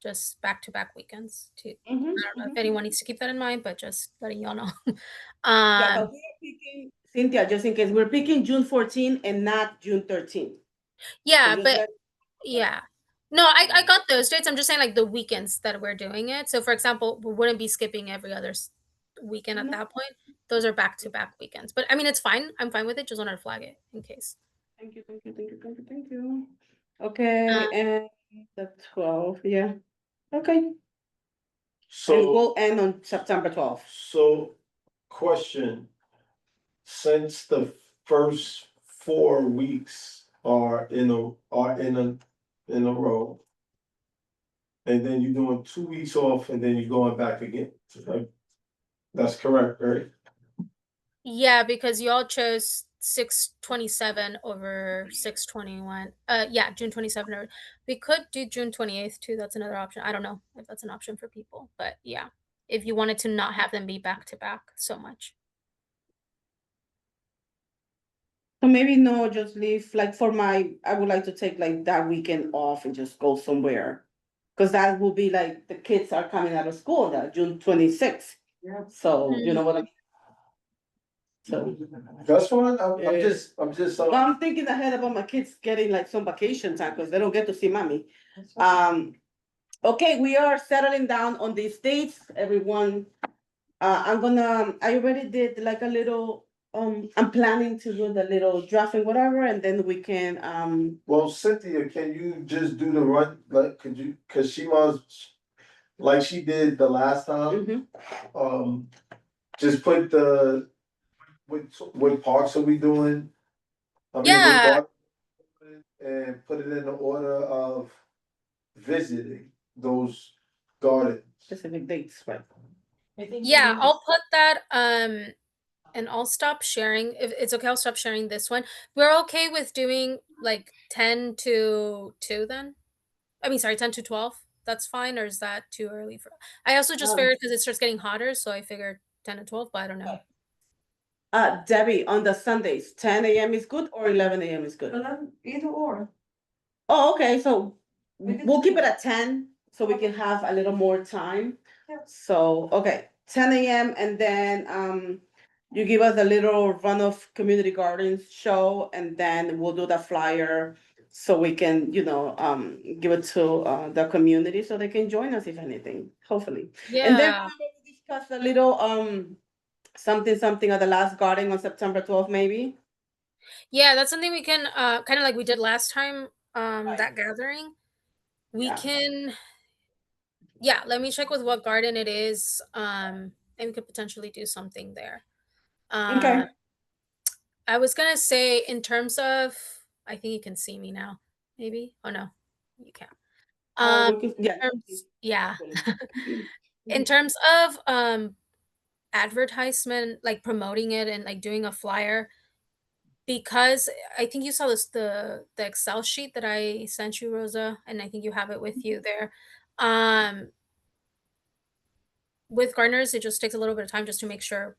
Just back to back weekends too. I don't know if anyone needs to keep that in mind, but just letting y'all know. Yeah, but we're picking, Cynthia, just in case, we're picking June 14 and not June 13. Yeah, but yeah. No, I got those dates. I'm just saying like the weekends that we're doing it. So for example, we wouldn't be skipping every other weekend at that point. Those are back to back weekends. But I mean, it's fine. I'm fine with it. Just wanted to flag it in case. Thank you. Okay, and the 12th, yeah. Okay. So And we'll end on September 12th. So, question, since the first 4 weeks are in a row, and then you're doing 2 weeks off, and then you're going back again, right? That's correct, right? Yeah, because you all chose 6/27 over 6/21. Yeah, June 27. We could do June 28th too. That's another option. I don't know if that's an option for people, but yeah, if you wanted to not have them be back to back so much. So maybe no, just leave, like I would like to take like that weekend off and just go somewhere. Cause that will be like, the kids are coming out of school that June 26th. So, you know what I mean? So. That's fine, I'm just. Well, I'm thinking ahead about my kids getting like some vacation time, cause they don't get to see mommy. Okay, we are settling down on these dates, everyone. I already did like a little, I'm planning to do the little drafting, whatever, and then we can, Well, Cynthia, can you just do the run, like, could you, cause she was, like she did the last time, just put what parts are we doing? I mean, what Yeah. part, and put it in the order of visiting those gardens. Specific dates, right? Yeah, I'll put that and I'll stop sharing. If it's okay, I'll stop sharing this one. We're okay with doing like 10 to 2 then? I mean, sorry, 10 to 12. That's fine, or is that too early for? I also just figured because it starts getting hotter, so I figured 10 to 12, but I don't know. Debbie, on the Sundays, 10 a.m. is good or 11 a.m. is good? 11, either or. Oh, okay, so we'll keep it at 10, so we can have a little more time. So, okay, 10 a.m. and then, you give us a little run of community gardens show, and then we'll do the flyer. So we can, give it to, the community so they can join us if anything, hopefully. And then Yeah. remember we discussed a little, something at the last garden on September 12th, maybe? Yeah, that's something we can kind of like we did last time, that gathering. We can yeah, let me check with what garden it is. And we could potentially do something there. Okay. I was gonna say in terms of I think you can see me now, maybe. Oh no, you can't. Yeah. Yeah. In terms of advertisement, like promoting it and like doing a flyer, because I think you saw this the Excel sheet that I sent you, Rosa, and I think you have it with you there. Um, with gardeners, it just takes a little bit of time just to make sure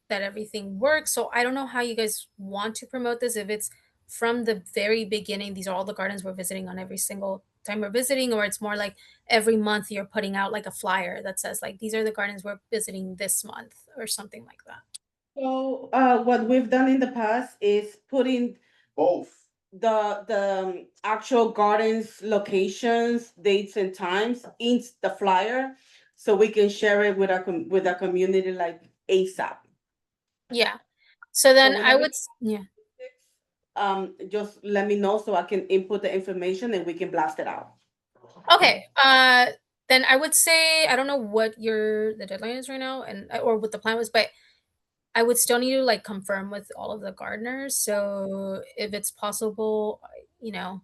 that everything works. So I don't know how you guys want to promote this. If it's from the very beginning, these are all the gardens we're visiting on every single time we're visiting, or it's more like every month you're putting out like a flyer that says like these are the gardens we're visiting this month or something like that. So, what we've done in the past is putting Both. the actual gardens, locations, dates and times in the flyer, so we can share it with with our community like ASAP. Yeah. So then I whenever would, yeah. Just let me know so I can input the information and we can blast it out. Okay. Then I would say I don't know what the deadline is right now and or what the plan was, but I would still need to like confirm with all of the gardeners. So if it's possible, you know,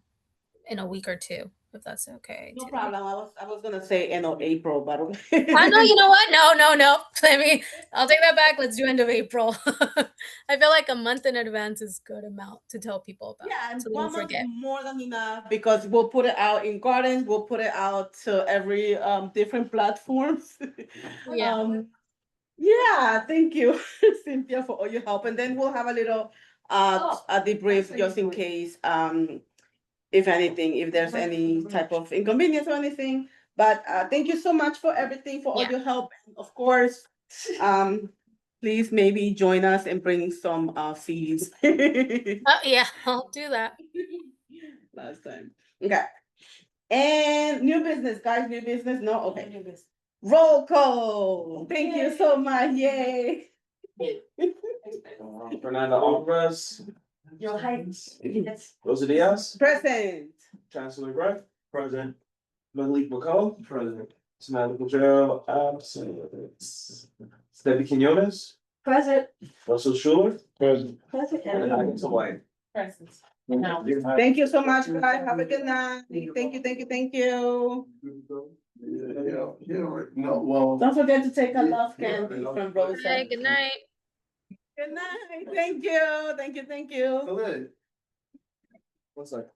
in a week or two, if that's okay. No too. problem. I was gonna say end of April, but I know, you know what? No. I'll take that back. Let's do end of April. I feel like a month in advance is good amount to tell people about. Yeah, and So they one don't month forget. more than enough because we'll put it out in gardens, we'll put it out to every different platforms. Yeah. Yeah, thank you, Cynthia, for all your help. And then we'll have a little a debrief just in case if anything, if there's any type of inconvenience or anything. But thank you so much for everything, for all Yeah. your help. And of course, please maybe join us and bring some seeds. Yeah, I'll do that. Last time. Okay. And new business, guys, new business. No, okay. New business. Roll call. Thank you so much. Yay. Fernando Alvarez, Your height. Yes. Rosa Diaz, Present. Chancellor Grant, President. Malik McCall, President. Samantha Gerald, absent. Debbie Quinones, Present. Russell Schuler, Present. Present. and Agnes White. Present. Thank you so much, guys. Have a good night. Thank you. No, well. Don't forget to take a love candy from Okay, Rosa. good night. Good night. Thank you. One second.